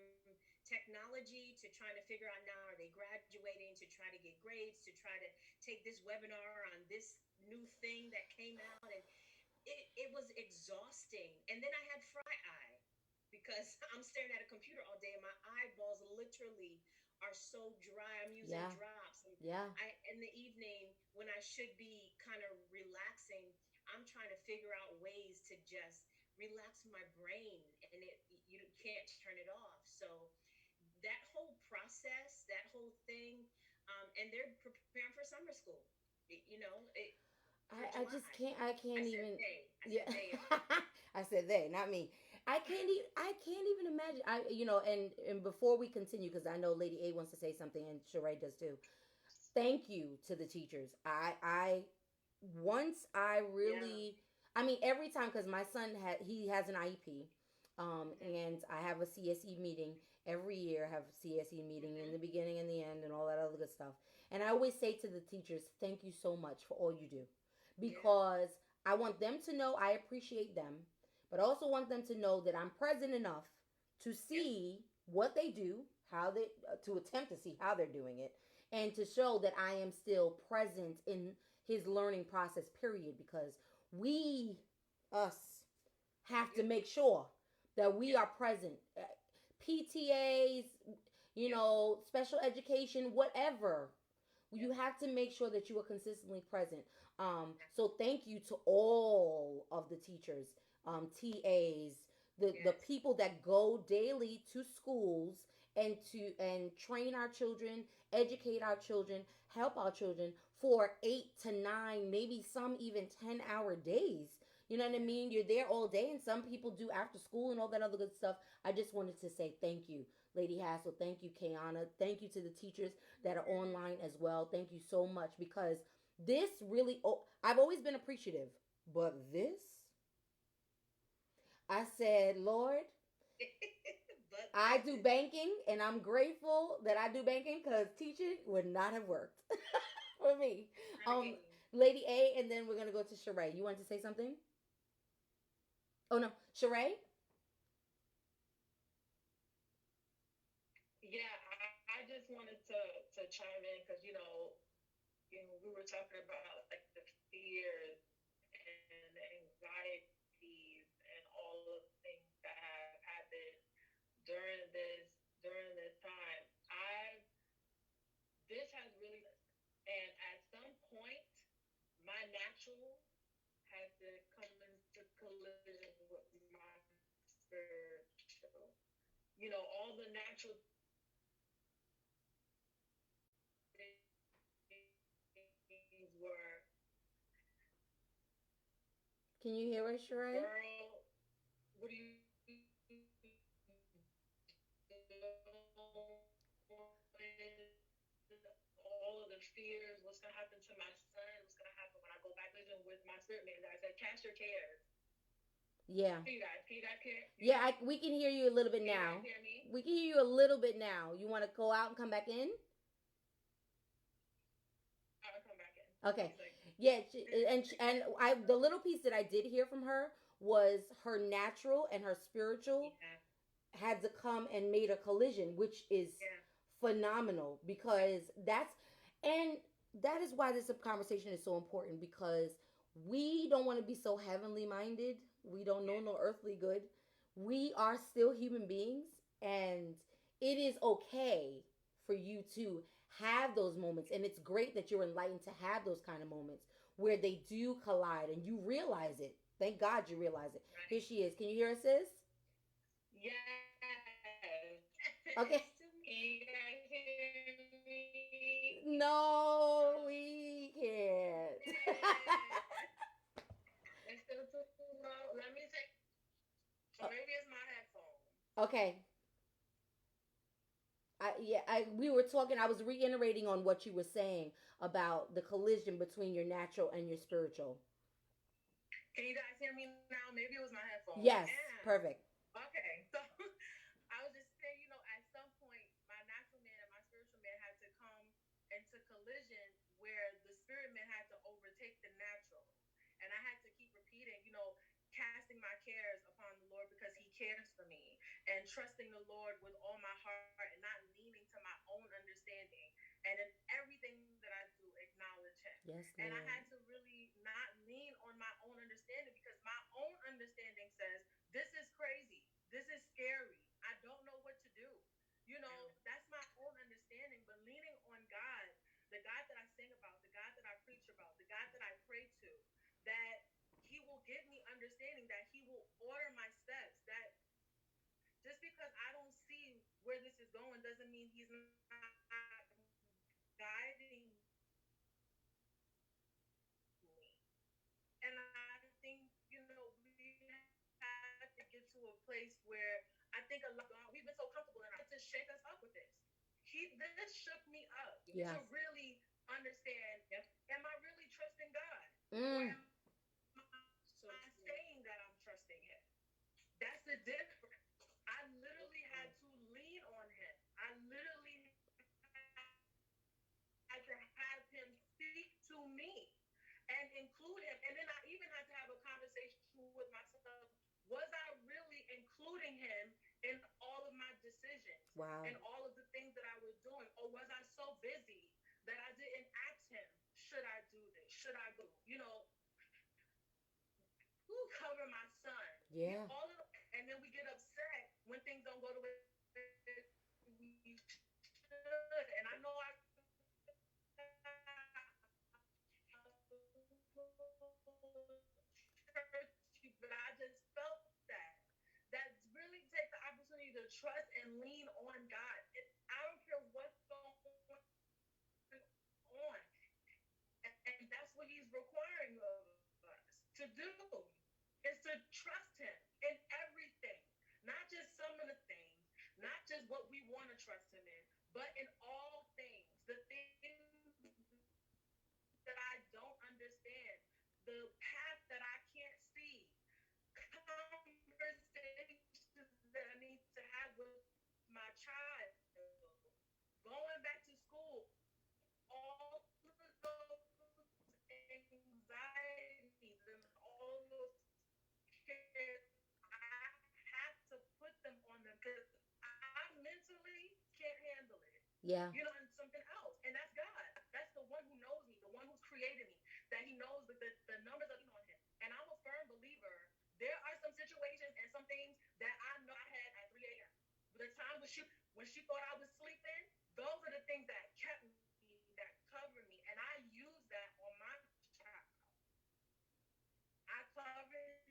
technology to trying to figure out now are they graduating to try to get grades to try to take this webinar on this new thing that came out, and it was exhausting. And then I had fry eye because I'm staring at a computer all day and my eyeballs literally are so dry. I'm using Yeah. drops. And Yeah. I in the evening when I should be kind of relaxing, I'm trying to figure out ways to just relax my brain, and you can't turn it off. So that whole process, that whole thing, and they're preparing for summer school. For I July. just can't. I I can't said even. they. I Yeah. said they, y'all. I said they, not me. I can't even imagine. And before we continue, because I know Lady A wants to say something, and Sheree does too. Thank you to the teachers. I once I Yeah. really, I mean, every time, because my son he has an IEP, Mhm. and I have a CSE meeting every year. I have a CSE meeting in Mhm. the beginning and the end, and all that other good stuff. And I always say to the teachers, thank you so much for all you do, Yeah. because I want them to know I appreciate them, but I also want them to know that I'm present enough to Yep. see what they do, how they to attempt to see how they're doing it, and to show that I am still present in his learning process. Period. Because we, us, have to Yep. make sure that we Yep. are present. PTAs, Yep. special education, whatever, Yep. you have to make sure that you are consistently present. Yeah. So thank you to all of the teachers, TAs, the Yes. people that go daily to schools and train our children, educate our children, help our children for 8 to 9, maybe some even 10-hour days. You know what I Yeah. mean? You're there all day, and some people do after school and all that other good stuff. I just wanted to say thank you, Lady Hassel. Thank you, Kayana. Thank you to the teachers that are online as well. Thank you so much, because this really, I've always been appreciative, but this, I said, Lord, But I do this. banking, and I'm grateful that I do banking, because teaching would not have worked for me. Um, Right. Lady A, and then we're gonna go to Sheree. You wanted to say something? Oh no, Sheree. Yeah, I just wanted to chime in because we were talking about like the fears and the anxieties and all of the things that have happened during this time. I This has really, and at some point, my natural had to come into collision with my spiritual. All the natural things were, Can you hear us, Sheree? girl, what are you all of the fears, what's going to happen to my son, what's going to happen when I go back living with my spirit man. I said, cast your cares. Yeah. Can you guys hear? Yeah, we can hear you a little bit Can you guys now. hear me? We can hear you a little bit now. You want to go out and come back in? I'll come back in. Okay. He's like, Yeah, the little piece that I did hear from her was her natural and her spiritual Yeah. had to come and made a collision, which is Yeah. phenomenal, because and that is why this conversation is so important, because we don't want to be so heavenly minded. We don't know Yeah. no earthly good. We are still human beings, and it is okay for you to have those moments, and it's great that you're enlightened to have those kind of moments where they do collide and you realize it. Thank God you realize it. Here Right. she is. Can you hear us, sis? yes. Okay. It's too Can you guys hear me? No, we can't. It's still too low. Let me take. Or maybe it's my headphone. Okay. We were talking. I was reiterating on what you were saying about the collision between your natural and your spiritual. Can you guys hear me now? Maybe it was my headphone. Yes, Yeah. perfect. Okay, so I was just saying, at some point, my natural man and my spiritual man had to come into collision where the spirit man had to overtake the natural. And I had to keep repeating, casting my cares upon the Lord because he cares for me. and trusting the Lord with all my heart and not leaning to my own understanding. And in everything that I do, acknowledge Him. Yes, And I had Lord. to really not lean on my own understanding because my own understanding says, this is crazy. This is scary. I don't know what to do. That's my own understanding. But leaning on God, the God that I sing about, the God that I preach about, the God that I pray to, that He will give me understanding, that He will order my steps, that just because I don't see where this is going doesn't mean He's not guiding me. And I think, we have to get to a place where I think a lot of God, we've been so comfortable in our to shake us up with this. This shook me up to Yeah. really understand, am I really trusting God? Or am I Mm. saying that I'm trusting Him? That's the difference. I literally had to lean on Him. I literally had to have Him speak to me and include Him. And then I even had to have a conversation with myself. Was I really including Him in all of my decisions, in all of the things that I was doing? Or was I so busy that I didn't ask Wow. Him, should I do this? Should I go? Who cover my son? Yeah. All of, and then we get upset when things don't go the way we should. And I know I churchy, but I just felt that really take the opportunity to trust and lean on God. I don't care what's going on, and that's what He's requiring of us to do, is to trust Him in everything, not just some of the things, not just what we want to trust Him in, but in all things. The things that I don't understand, the path that I can't see, conversations that I need to have with my child, going back to school, all of those anxieties and all those cares, I have to put them on them because I mentally can't handle it. Yeah. And something else. And that's God. That's the one who knows me, the one who's created me, that He knows the numbers of on Him. And I'm a firm believer. There are some situations and some things that I know I had at 3 a.m. The time when she thought I was sleeping, those are the things that kept me, that covered me. And I use that on my child. I covered him.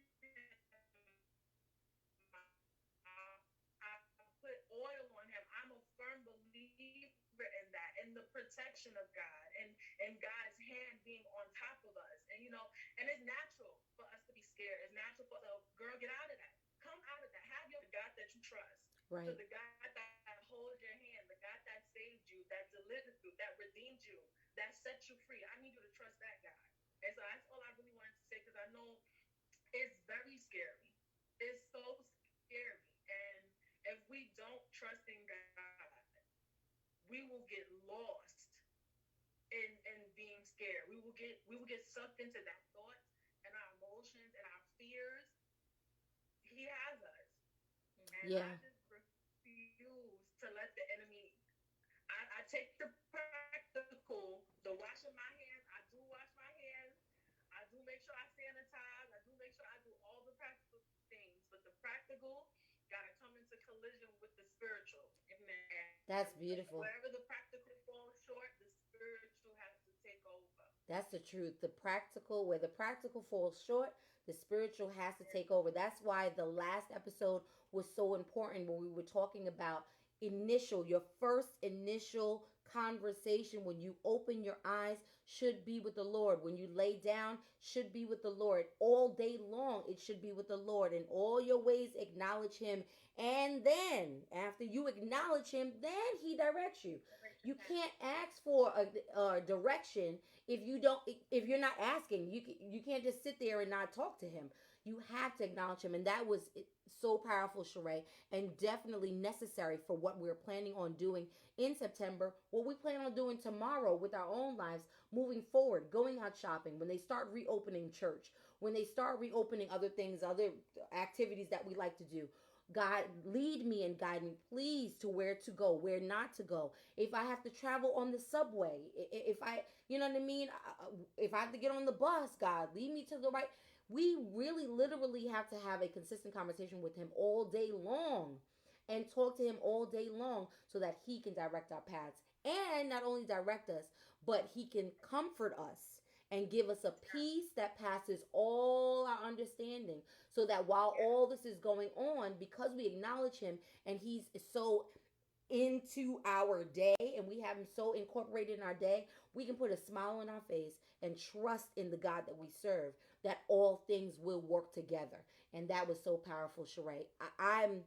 I put oil on him. I'm a firm believer in that, in the protection of God and God's hand being on top of us. And it's natural for us to be scared. It's natural for us to, girl, get out of that. Come out of that. Have your mind on the God that you trust. To Right. the God that holds your hand, the God that saved you, that delivered you, that redeemed you, that set you free. I need you to trust that God. And so that's all I really wanted to say because I know it's very scary. It's so scary. And if we don't trust in God, we will get lost in being scared. We will get sucked into that thoughts and our emotions and our fears. He has us. And I Yeah. just refuse to let the enemy. I take the practical, the washing my hands. I do wash my hands. I do make sure I sanitize. I do make sure I do all the practical things. But the practical gotta come into collision with the spiritual. Amen. And That's wherever the beautiful. practical falls short, the spiritual has to take over. That's the truth. The practical, where the practical falls short, the spiritual has to take over. That's why the last episode was so important when we were talking about your first initial conversation when you open your eyes should be with the Lord. When you lay down, should be with the Lord. All day long, it should be with the Lord. In all your ways, acknowledge Him. And then, after you acknowledge Him, then He directs you. You can't ask for a direction if you're not asking. You can't just sit there and not talk to Him. You have to acknowledge Him. And that was so powerful, Sheree, and definitely necessary for what we're planning on doing in September, what we plan on doing tomorrow with our own lives, moving forward, going out shopping, when they start reopening church, when they start reopening other things, other activities that we like to do. God, lead me and guide me, please, to where to go, where not to go. If I have to travel on the subway, if I, you know what I mean? If I have to get on the bus, God, lead me to the right. We really literally have to have a consistent conversation with Him all day long and talk to Him all day long so that He can direct our paths. And not only direct us, but He can comfort us and give us a peace that passes all our understanding, so that while all this is going on, because we acknowledge Him and He's so into our day and we have Him so incorporated in our day, we can put a smile on our face and trust in the God that we serve, that all things will work together. And that was so powerful, Sheree. I'm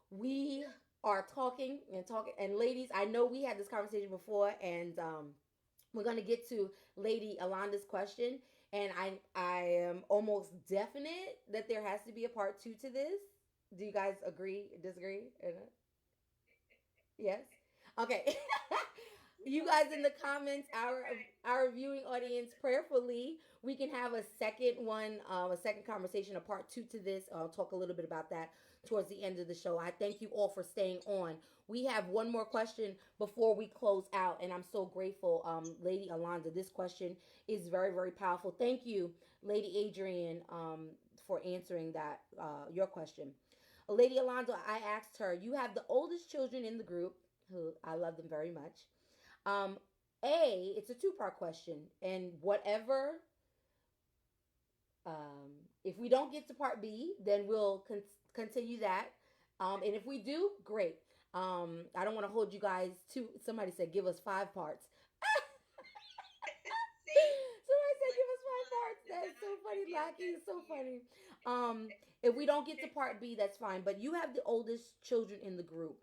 we are talking and talking, and ladies, I know we had this conversation before, and we're gonna get to Lady Alonda's question, and I am almost definite that there has to be a part two to this. Do you guys agree? Disagree? Yes. Okay. You guys in the comments, our viewing audience, prayerfully, we can have a second one, a second conversation, a part two to this. I'll talk a little bit about that towards the end of the show. I thank you all for staying on. We have one more question before we close out, and I'm so grateful, Lady Alonda. This question is very, very powerful. Thank you, Lady Adrian, for answering that your question. Lady Alonda, I asked her, you have the oldest children in the group, who I love them very much. Um, it's a two-part question, and whatever, if we don't get to part B, then we'll continue that. And if we do, great. I don't want to hold you guys to. Somebody said give us 5 parts. See, Somebody said like give us 5 parts. did That's so not funny. reveal Lucky that is to so you. funny. If we don't get to part B, that's fine. But you have the oldest children in the group.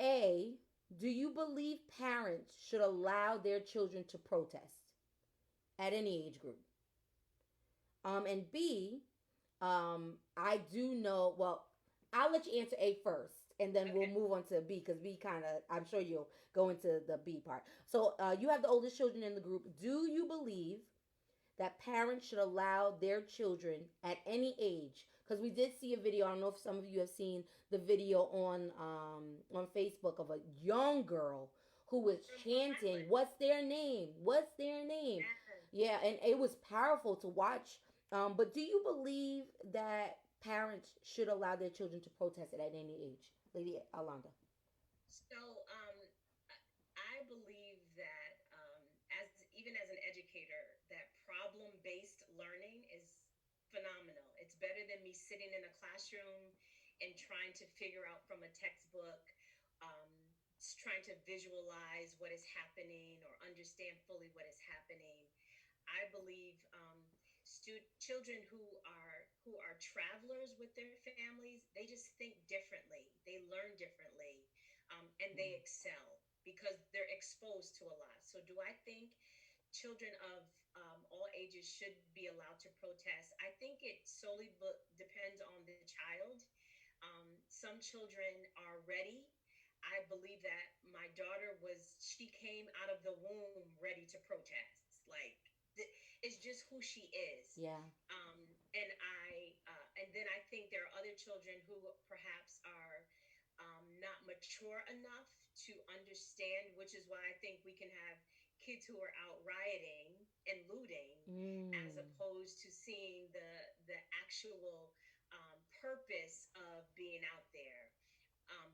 A, do you believe parents should allow their children to protest at any age group? And B, I do know. Well, I'll let you answer A first, and then we'll Okay. move on to B because B kind of. I'm sure you'll go into the B part. So you have the oldest children in the group. Do you believe that parents should allow their children at any age? Because we did see a video. I don't know if some of you have seen the video on Facebook of a young girl who was From Rhode chanting, Island. "What's their name? What's their name?" Yes. Yeah, and it was powerful to watch. But do you believe that parents should allow their children to protest it at any age, Lady Alonda? So, I believe that as even as an educator, that problem-based learning is phenomenal. It's better than me sitting in a classroom and trying to figure out from a textbook, um, trying to visualize what is happening or understand fully what is happening. I believe children who are travelers with their families, they just think differently. They learn differently, and they excel because they're exposed to a lot. So, do I think children of all ages should be allowed to protest? I think it solely depends on the child. Some children are ready. I believe that my daughter she came out of the womb ready to protest. Like, it's just who she is. Yeah. Um, and then I think there are other children who perhaps are not mature enough to understand, which is why I think we can have kids who are out rioting and looting, as Mm. opposed to seeing the actual purpose of being out there.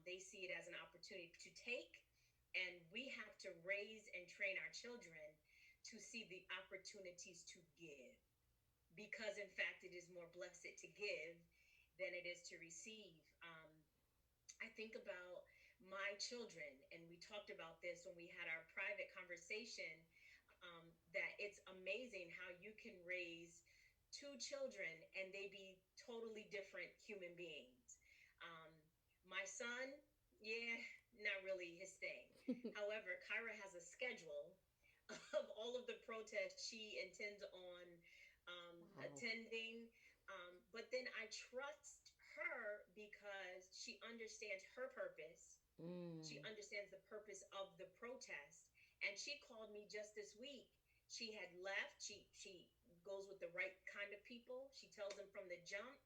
They see it as an opportunity to take, and we have to raise and train our children to see the opportunities to give, because in fact it is more blessed to give than it is to receive. I think about my children, and we talked about this when we had our private conversation, that it's amazing how you can raise two children and they be totally different human beings. Um, my son, yeah, not really his thing. However, Kyra has a schedule of all of the protests she intends on Wow. attending. But then I trust her because she understands her purpose. She Mm. understands the purpose of the protest. And she called me just this week. She had left. She goes with the right kind of people. She tells them from the jump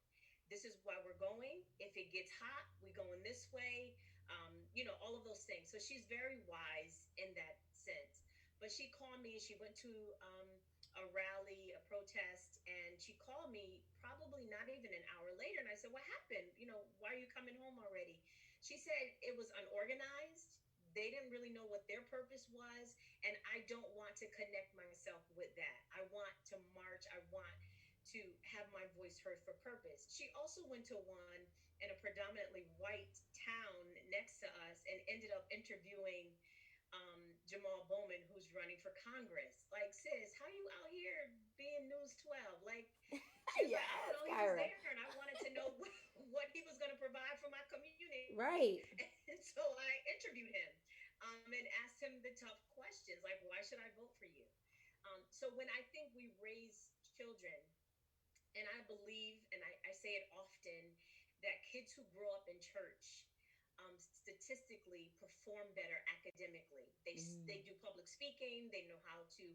this is why we're going. If it gets hot, we going this way. All of those things. So she's very wise in that sense. But she called me and she went to a rally, a protest, and she called me probably not even an hour later. And I said, "What happened? Why are you coming home already?" She said it was unorganized. They didn't really know what their purpose was. And I don't want to connect myself with that. I want to march. I want to have my voice heard for purpose. She also went to one in a predominantly white town next to us and ended up interviewing Jamal Bowman, who's running for Congress. Like, sis, how you out here being News 12? Like, she was like, I don't Yes, know, he was Kyra. there, and I wanted to know what he was going to provide for my community. Right. And so I interviewed him and asked him the tough questions, like, why should I vote for you? So when I think we raise children, and I believe, and I say it often, that kids who grow up in church statistically perform better academically. They Mm. do public speaking. They know how to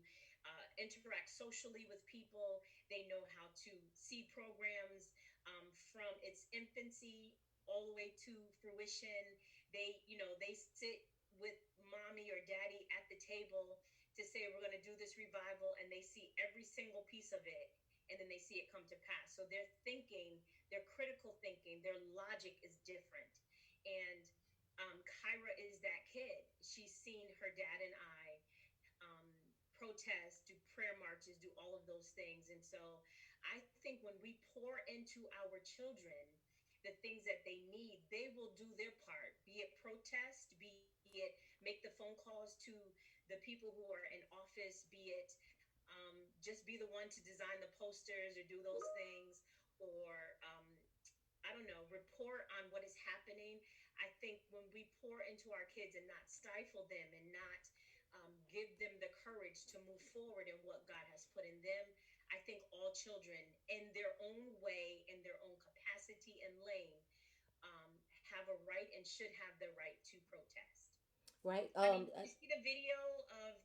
interact socially with people. They know how to see programs from its infancy all the way to fruition. They sit with mommy or daddy at the table to say we're going to do this revival, and they see every single piece of it, and then they see it come to pass. So their thinking, their critical thinking, their logic is different. And Kyra is that kid. She's seen her dad and I um, protest, do prayer marches, do all of those things. And so I think when we pour into our children the things that they need, they will do their part, be it protest, be it make the phone calls to the people who are in office, be it just be the one to design the posters or do those things, or I don't know, report on what is happening. I think when we pour into our kids and not stifle them and not give them the courage to move forward in what God has put in them, I think all children, in their own way, in their own capacity and lane, um, have a right and should have the right to protest. Right. I mean, you see the video of,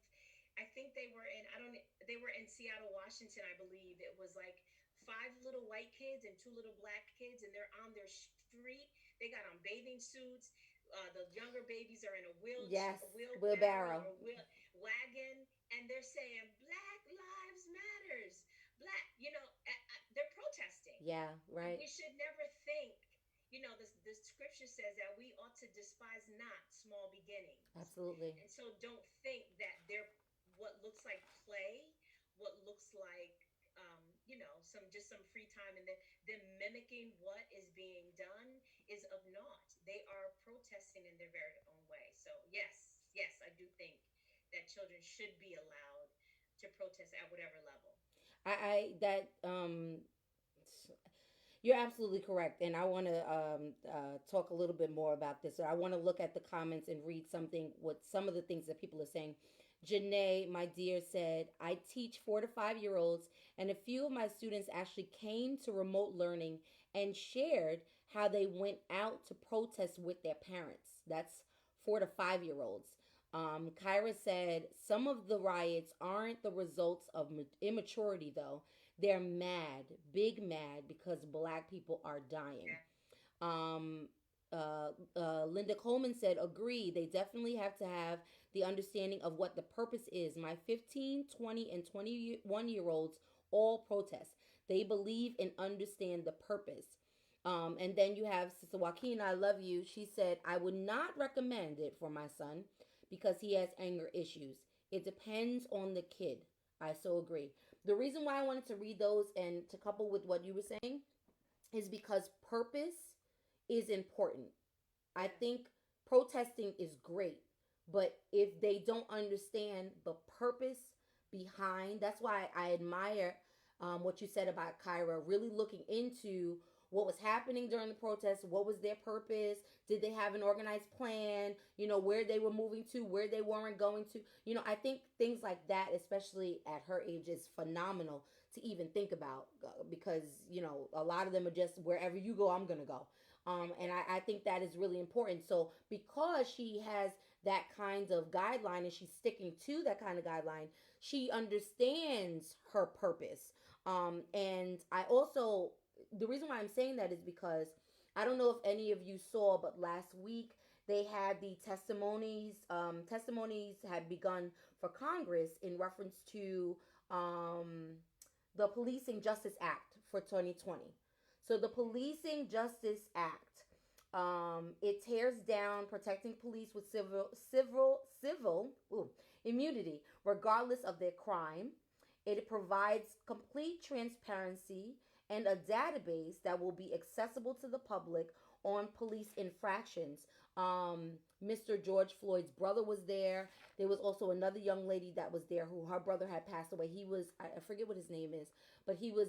I think they were in Seattle, Washington, I believe. It was like five little white kids and two little black kids, and they're on their street. They got on bathing suits. The younger babies are in a Yes, wheelbarrow wheelbarrow. or wagon, and they're saying Black Lives Matters. They're protesting. Yeah, And right. we should never think, the scripture says that we ought to despise not small beginnings. Absolutely. And so don't think that they're what looks like play, what looks like, some free time, and then them mimicking what is being done is of naught. They are protesting in their very own way. So yes, I do think that children should be allowed to protest at whatever level. I that You're absolutely correct, and I want to talk a little bit more about this. So I want to look at the comments and read something. What some of the things that people are saying. Janae, my dear, said, I teach 4 to 5 year olds, and a few of my students actually came to remote learning and shared how they went out to protest with their parents. That's 4 to 5 year olds. Kyra said, some of the riots aren't the results of immaturity, though. They're mad, big mad, because black people are dying. Yeah. Um, Linda Coleman said, agree. They definitely have to have the understanding of what the purpose is. My 15, 20, and 21 year olds all protest. They believe and understand the purpose. And then you have Sister Joaquin, I love you. She said, I would not recommend it for my son because he has anger issues. It depends on the kid. I so agree. The reason why I wanted to read those and to couple with what you were saying is because purpose is important. I Yeah. think protesting is great, but if they don't understand the purpose behind, that's why I admire what you said about Kyra, really looking into what was happening during the protest, what was their purpose, did they have an organized plan, where they were moving to, where they weren't going to. I think things like that, especially at her age, is phenomenal to even think about because, a lot of them are just wherever you go, I'm going to go. And I think that is really important. So because she has that kind of guideline and she's sticking to that kind of guideline, she understands her purpose. And I also the reason why I'm saying that is because I don't know if any of you saw, but last week they had the testimonies. Testimonies had begun for Congress in reference to um, the Policing Justice Act for 2020. So the Policing Justice Act, it tears down protecting police with civil immunity regardless of their crime. It provides complete transparency and a database that will be accessible to the public on police infractions. Mr. George Floyd's brother was there. There was also another young lady that was there who her brother had passed away. He was, I forget what his name is, but he was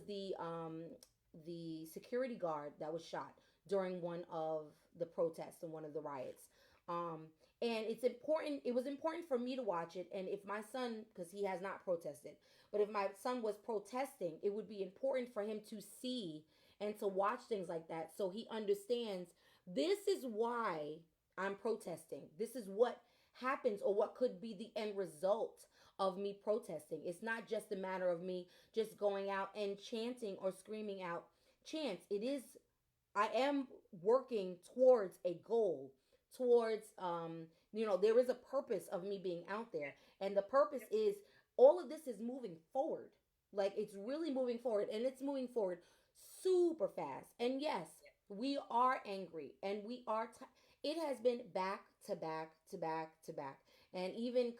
the security guard that was shot during one of the protests and one of the riots. Um, and it's important. It was important for me to watch it. And if my son, because he has not protested, but if my son was protesting, it would be important for him to see and to watch things like that so he understands this is why I'm protesting. This is what happens or what could be the end result of me protesting. It's not just a matter of me just going out and chanting or screaming out chants. It is, I am working towards a goal, towards there is a purpose of me being out there. And the purpose is all of this is moving forward. Like it's really moving forward and it's moving forward super fast. And yes, we are angry and it has been back to back to back to back. And even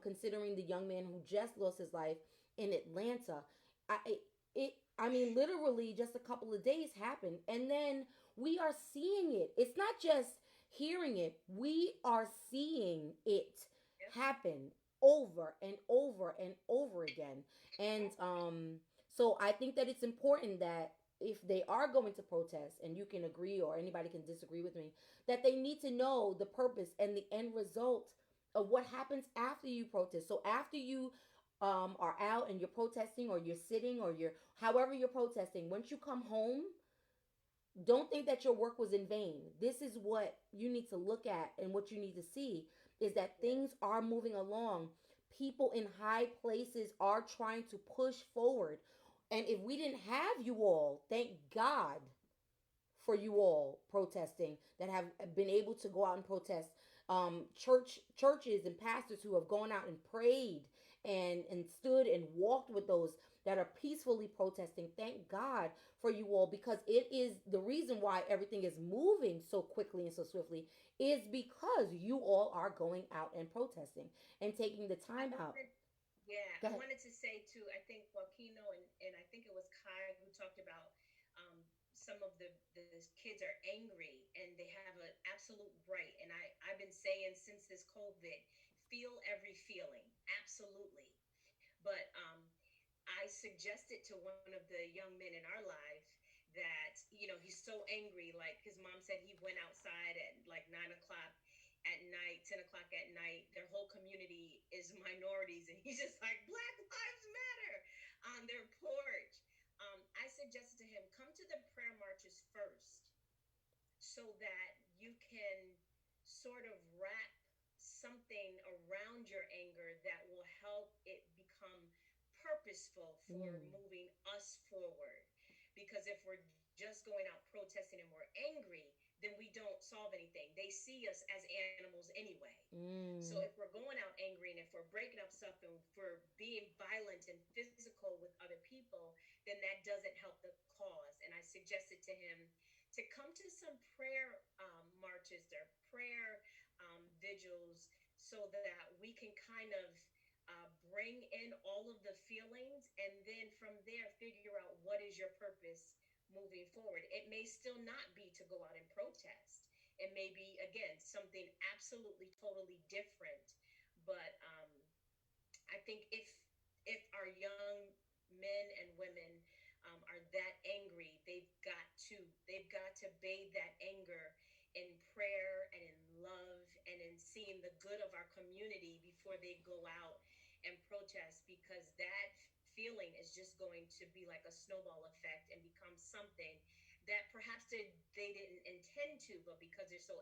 considering the young man who just lost his life in Atlanta, I it I mean literally just a couple of days happened and then we are seeing it. It's not just hearing it. We are seeing it happen over and over and over again. And so I think that it's important that if they are going to protest, and you can agree or anybody can disagree with me, that they need to know the purpose and the end result of what happens after you protest. So after you are out and you're protesting or you're sitting or you're however you're protesting, once you come home, don't think that your work was in vain. This is what you need to look at and what you need to see is that things are moving along. People in high places are trying to push forward. And if we didn't have you all, thank God for you all protesting that have been able to go out and protest. Churches and pastors who have gone out and prayed and stood and walked with those that are peacefully protesting. Thank God for you all because it is the reason why everything is moving so quickly and so swiftly is because you all are going out and protesting and taking the time out. Yeah, Go I ahead. wanted to say too, I think Joaquino and I think it was Kai who talked about some of the kids are angry and they have an absolute right. And I've been saying since this COVID, feel every feeling, absolutely. But I suggested to one of the young men in our life that, he's so angry. Like his mom said he went outside at like 9 o'clock at night, 10 o'clock at night. Their whole community is minorities. And he's just like, Black Lives Matter on their porch. I suggested to him, come to the prayer marches first so that you can sort of wrap something around your anger that will help it become purposeful for Mm, moving us forward. Because if we're just going out protesting and we're angry, then we don't solve anything. They see us as animals anyway. So mm, if we're going out angry and if we're breaking up stuff and if we're being violent and physical with other people, then that doesn't help the cause. And I suggested to him to come to some prayer marches or prayer vigils so that we can kind of bring in all of the feelings and then from there figure out what is your purpose moving forward. It may still not be to go out and protest. It may be again something absolutely totally different. But I think if our young men and women are that angry, they've got to bathe that anger in prayer and in love and in seeing the good of our community before they go out and protest because that feeling is just going to be like a snowball effect and become something that perhaps they didn't intend to, but because they're so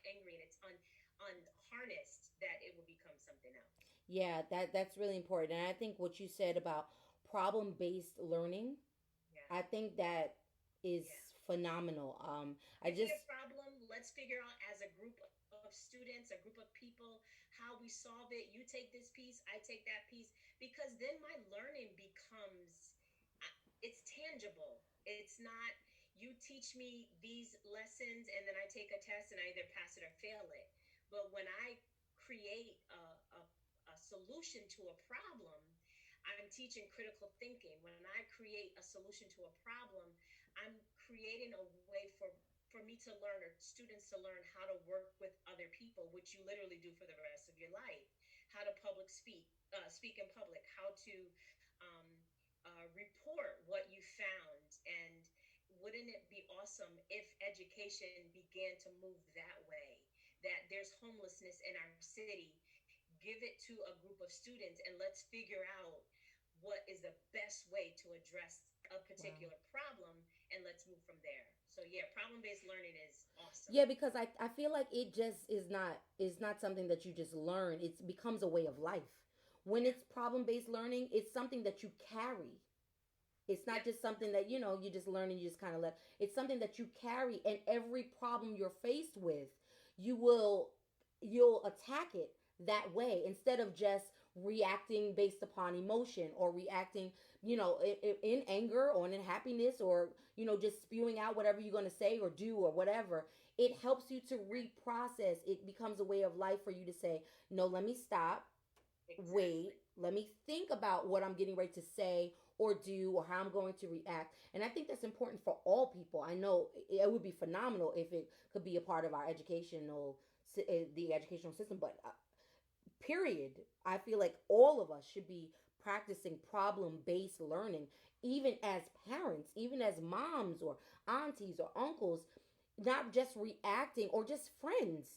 angry and it's unharnessed that it will become something else. yeah, that's really important. And I think what you said about problem based learning, Yeah. I think that is Yeah. phenomenal. I You see just a problem, let's figure out as a group of students, a group of people, how we solve it. You take this piece, I take that piece, because then my learning becomes it's tangible. It's not you teach me these lessons and then I take a test and I either pass it or fail it. But when I create a solution to a problem, I'm teaching critical thinking. When I create a solution to a problem, I'm creating a way for me to learn, or students to learn, how to work with other people, which you literally do for the rest of your life. How to public speak in public, how to um, report what you found, and wouldn't it be awesome if education began to move that way? That there's homelessness in our city, give it to a group of students, and let's figure out what is the best way to address a wow. particular problem, and let's move from there. So yeah, problem based learning is awesome. Yeah, because I feel like it just is not something that you just learn. It becomes a way of life. When Yeah. it's problem based learning, it's something that you carry. It's Yep. not just something that you just learn and you just kind of let. It's something that you carry, and every problem you're faced with, you will you'll attack it that way instead of just reacting based upon emotion or reacting, in anger or in happiness, or just spewing out whatever you're going to say or do or whatever. It helps you to reprocess. It becomes a way of life for you to say, no, let me stop, Exactly. wait, let me think about what I'm getting ready to say or do or how I'm going to react. And I think that's important for all people. I know it would be phenomenal if it could be a part of our the educational system, but period. I feel like all of us should be practicing problem based learning, even as parents, even as moms or aunties or uncles, not just reacting, or just friends.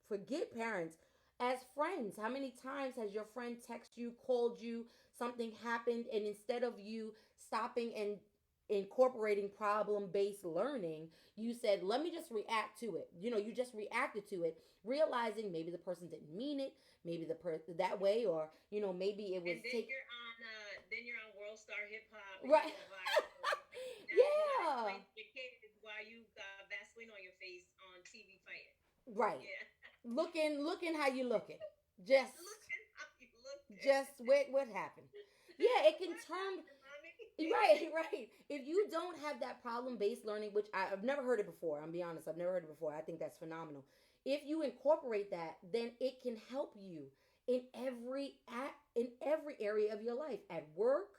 Forget parents. As friends, how many times has your friend texted you, called you, something happened, and instead of you stopping and incorporating problem based learning, you said, let me just react to it. You just reacted to it, realizing maybe the person didn't mean it, maybe the person that way, or maybe it And was take then you're on World Star Hip Hop, and you're right. going viral. Now you got to explain Yeah, to your kids why you got Vaseline on your face on TV fighting. right. Yeah. Looking how you looking. Just Look at how you looking. just what happened. Yeah, it can What turn. happened, mommy? Right, right. If you don't have that problem based learning, which I've never heard it before, I'm be honest, I've never heard it before. I think that's phenomenal. If you incorporate that, then it can help you in every area of your life, at work,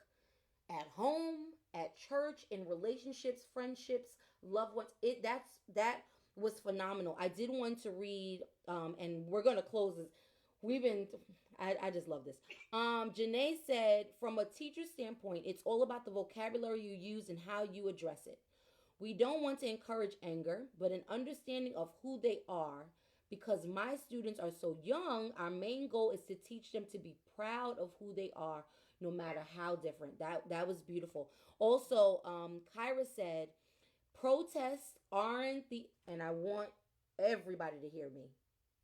at home, at church, in relationships, friendships, loved ones. That was phenomenal. I did want to read, and we're gonna close this. We've been, I just love this. Janae said, from a teacher standpoint, it's all about the vocabulary you use and how you address it. We don't want to encourage anger, but an understanding of who they are. Because my students are so young, our main goal is to teach them to be proud of who they are, no matter how different. That was beautiful. Also, Kyra said, protests aren't the, and I want everybody to hear me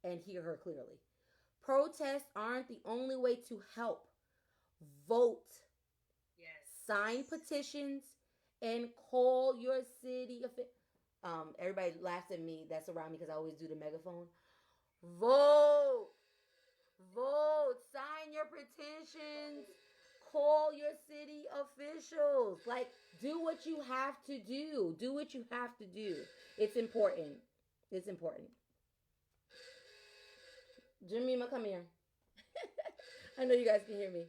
and hear her clearly. Protests aren't the only way to help. Vote, sign Yes. petitions, and call your city official. Everybody laughs at me that's around me because I always do the megaphone. Vote, vote, sign your petitions, call your city officials. Like, do what you have to do. Do what you have to do. It's important. It's important. Jemima, come here. I know you guys can hear me.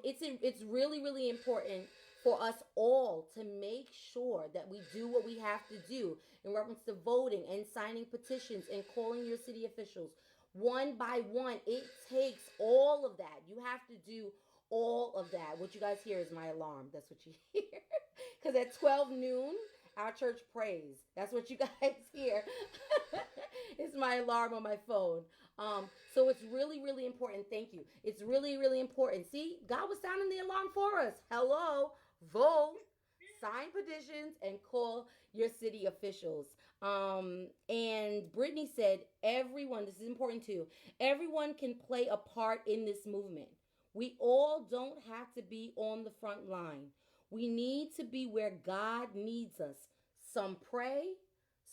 It's really really important for us all to make sure that we do what we have to do in reference to voting and signing petitions and calling your city officials one by one. It takes all of that. You have to do all of that. What you guys hear is my alarm. That's what you hear. Because at 12 noon, our church prays. That's what you guys hear. It's my alarm on my phone. So it's really, really important. Thank you. It's really, really important. See, God was sounding the alarm for us. Hello, vote, sign petitions, and call your city officials. And Brittany said, everyone, this is important too, everyone can play a part in this movement. We all don't have to be on the front line. We need to be where God needs us. Some pray,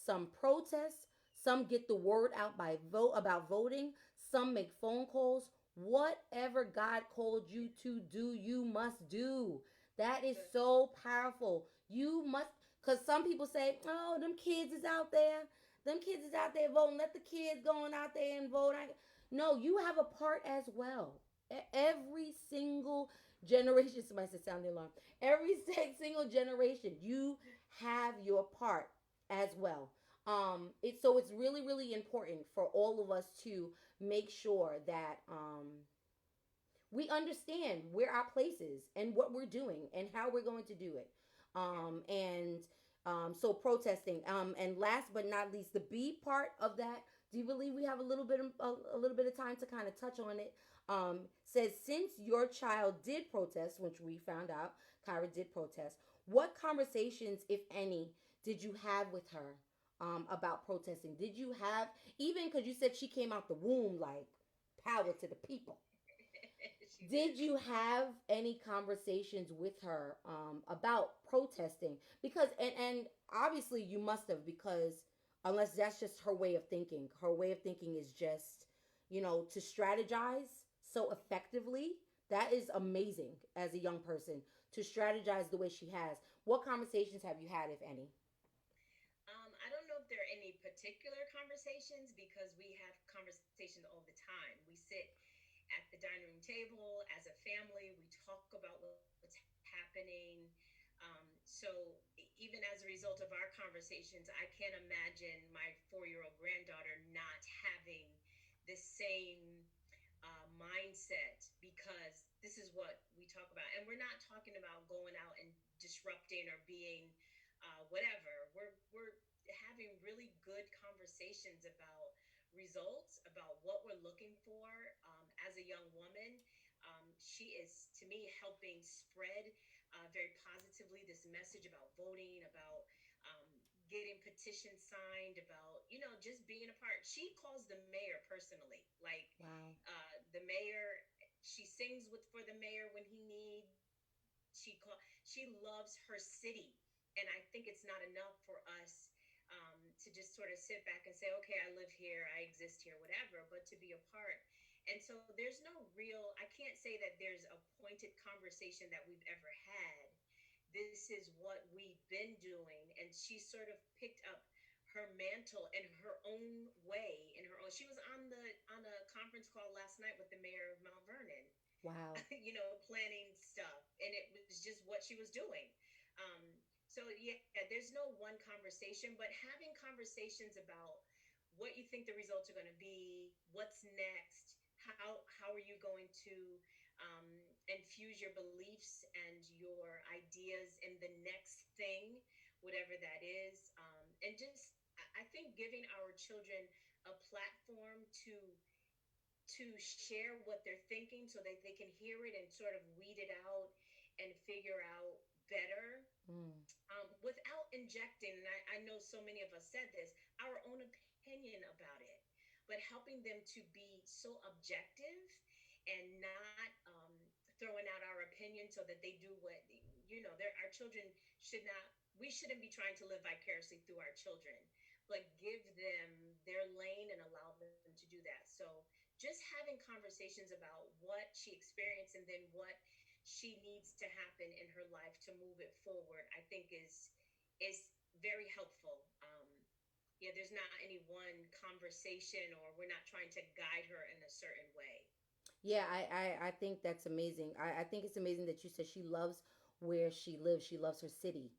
some protest, some get the word out by vote about voting, some make phone calls. Whatever God called you to do, you must do. That is Good. so powerful. You must, because some people say, oh, them kids is out there. Them kids is out there voting. Let the kids go on out there and vote. No, you have a part as well. Every single generation, somebody said sound the alarm. Every single generation, you have your part as well. It's really really important for all of us to make sure that we understand where our place is and what we're doing and how we're going to do it. And so protesting. And last but not least, the B part of that. Do you believe we have a little bit of time to kind of touch on it? Says since your child did protest, which we found out Kyra did protest. What conversations, if any, did you have with her about protesting? Did you have even because you said she came out the womb like power to the people? She Did did. you have any conversations with her about protesting? Because and obviously you must have because unless that's just her way of thinking. Her way of thinking is just to strategize so effectively. That is amazing as a young person to strategize the way she has. What conversations have you had, if any? I don't know if there are any particular conversations because we have conversations all the time. We sit at the dining room table as a family. We talk about what's happening. So even as a result of our conversations, I can't imagine my 4-year-old granddaughter not having the same mindset because this is what we talk about. And we're not talking about going out and disrupting or being whatever. We're having really good conversations about results, about what we're looking for as a young woman. She is, to me, helping spread very positively this message about voting, about getting petitions signed, about just being a part. She calls the mayor personally, like Wow. the mayor. She sings with for the mayor when he needs. She loves her city, and I think it's not enough for us to just sort of sit back and say, okay, I live here, I exist here, whatever, but to be a part. And so there's no real, I can't say that there's a pointed conversation that we've ever had. This is what we've been doing. And she sort of picked up her mantle in her own way, in her own. She was on a conference call last night with the mayor of Mount Vernon, Wow. planning stuff, and it was just what she was doing. Um, so yeah, there's no one conversation, but having conversations about what you think the results are going to be, what's next, how are you going to infuse your beliefs and your ideas in the next thing, whatever that is, and just I think giving our children a platform to share what they're thinking so that they can hear it and sort of weed it out and figure out better Mm. without injecting, and I know so many of us said this, our own opinion about it, but helping them to be so objective and not throwing out our opinion so that they do what, our children should not, we shouldn't be trying to live vicariously through our children, but give them their lane and allow them to do that. So just having conversations about what she experienced and then what she needs to happen in her life to move it forward, I think is very helpful. Yeah, there's not any one conversation, or we're not trying to guide her in a certain way. Yeah, I think that's amazing. I think it's amazing that you said she loves where she lives. She loves her city.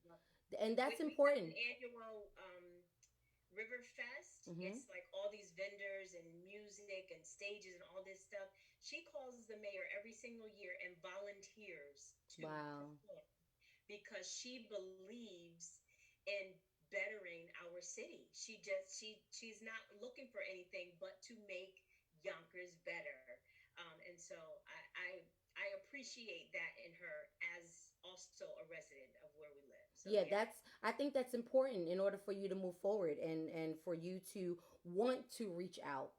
And that's We have an important. annual River Fest. Hmm. It's like all these vendors and music and stages and all this stuff. She calls the mayor every single year and volunteers to Wow. perform because she believes in bettering our city. She's not looking for anything but to make Yonkers better. And so I appreciate that in her as also a resident of where we live. So Yeah, yeah. that's I think that's important in order for you to move forward and for you to want to reach out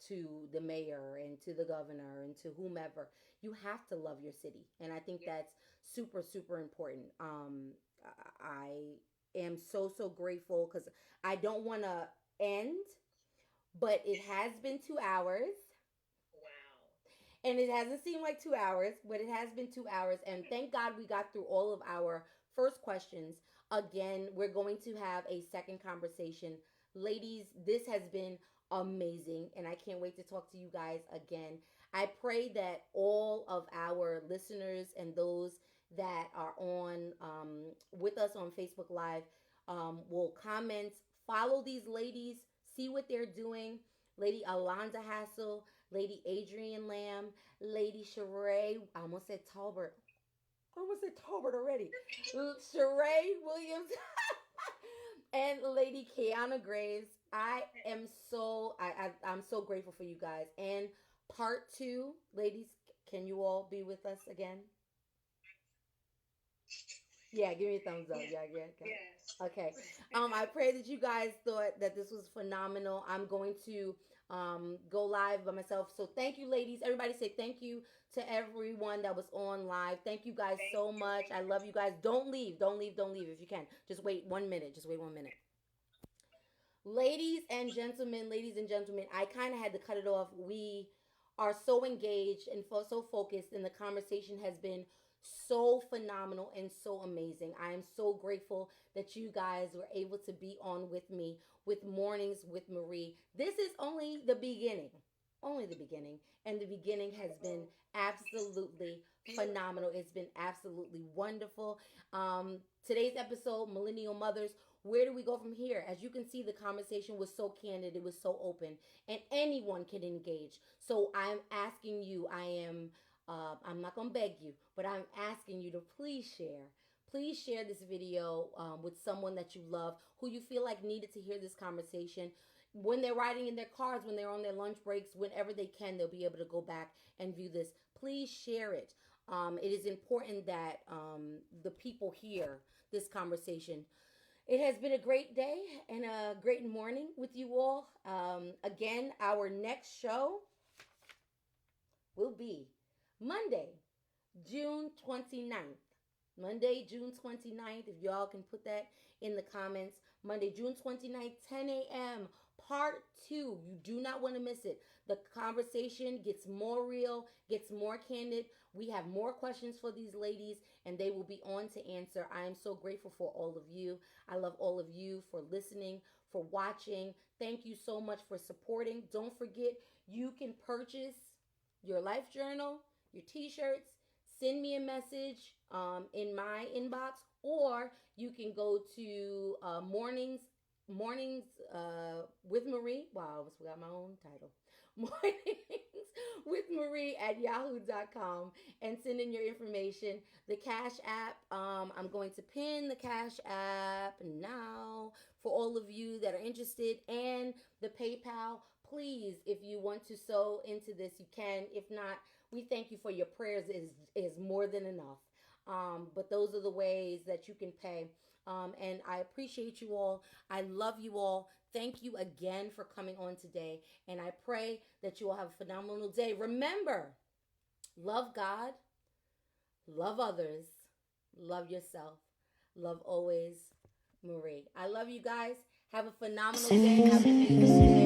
to the mayor and to the governor and to whomever. You have to love your city. And I think Yeah. that's super, super important. I am so, so grateful because I don't want to end, but it has been 2 hours. Wow. And it hasn't seemed like 2 hours, but it has been 2 hours. And thank God we got through all of our first questions. Again, we're going to have a second conversation. Ladies, this has been amazing, and I can't wait to talk to you guys again. I pray that all of our listeners and those that are on with us on Facebook Live will comment, follow these ladies, see what they're doing. Lady Alonda Hassel, Lady Adrienne Lamb, Lady Sheree, I almost said Talbert. I almost said Talbert already. Sheree Williams and Lady Kiana Graves. I am so I'm so grateful for you guys. And part two, ladies, can you all be with us again? Yeah, give me a thumbs up. Yes. Yeah, yeah, got it. Yes. Okay. I pray that you guys thought that this was phenomenal. I'm going to go live by myself. So thank you, ladies. Everybody say thank you to everyone that was on live. Thank you guys Thank so you. much. Thank I you. love you guys. Don't leave. Don't leave. Don't leave if you can. Just wait 1 minute. Just wait 1 minute. Ladies and gentlemen, I kind of had to cut it off. We are so engaged and so focused, and the conversation has been so phenomenal and so amazing. I am so grateful that you guys were able to be on with me with Mornings with Marie. This is only the beginning. Only the beginning. And the beginning has been absolutely phenomenal. It's been absolutely wonderful. Today's episode, Millennial Mothers, where do we go from here? As you can see, the conversation was so candid, it was so open, and anyone can engage. So I'm asking you, I'm not gonna beg you, but I'm asking you to please share. Please share this video with someone that you love, who you feel like needed to hear this conversation. When they're riding in their cars, when they're on their lunch breaks, whenever they can, they'll be able to go back and view this. Please share it. It is important that the people hear this conversation. It has been a great day and a great morning with you all. Again, our next show will be Monday, June 29th. Monday, June 29th. If y'all can put that in the comments. Monday, June 29th, 10 a.m. Part 2. You do not want to miss it. The conversation gets more real, gets more candid. We have more questions for these ladies, and they will be on to answer. I am so grateful for all of you. I love all of you for listening, for watching. Thank you so much for supporting. Don't forget, you can purchase your life journal, your t-shirts. Send me a message in my inbox, or you can go to mornings with Marie. Wow, I almost forgot my own title. Mornings with Marie at yahoo.com, and send in your information. The Cash App, I'm going to pin the Cash App now for all of you that are interested, and the PayPal. Please, if you want to sow into this, you can. If not, we thank you for your prayers. Is more than enough. But those are the ways that you can pay. And I appreciate you all. I love you all. Thank you again for coming on today. And I pray that you all have a phenomenal day. Remember, love God, love others, love yourself, love always, Marie. I love you guys. Have a phenomenal day. Have an amazing day.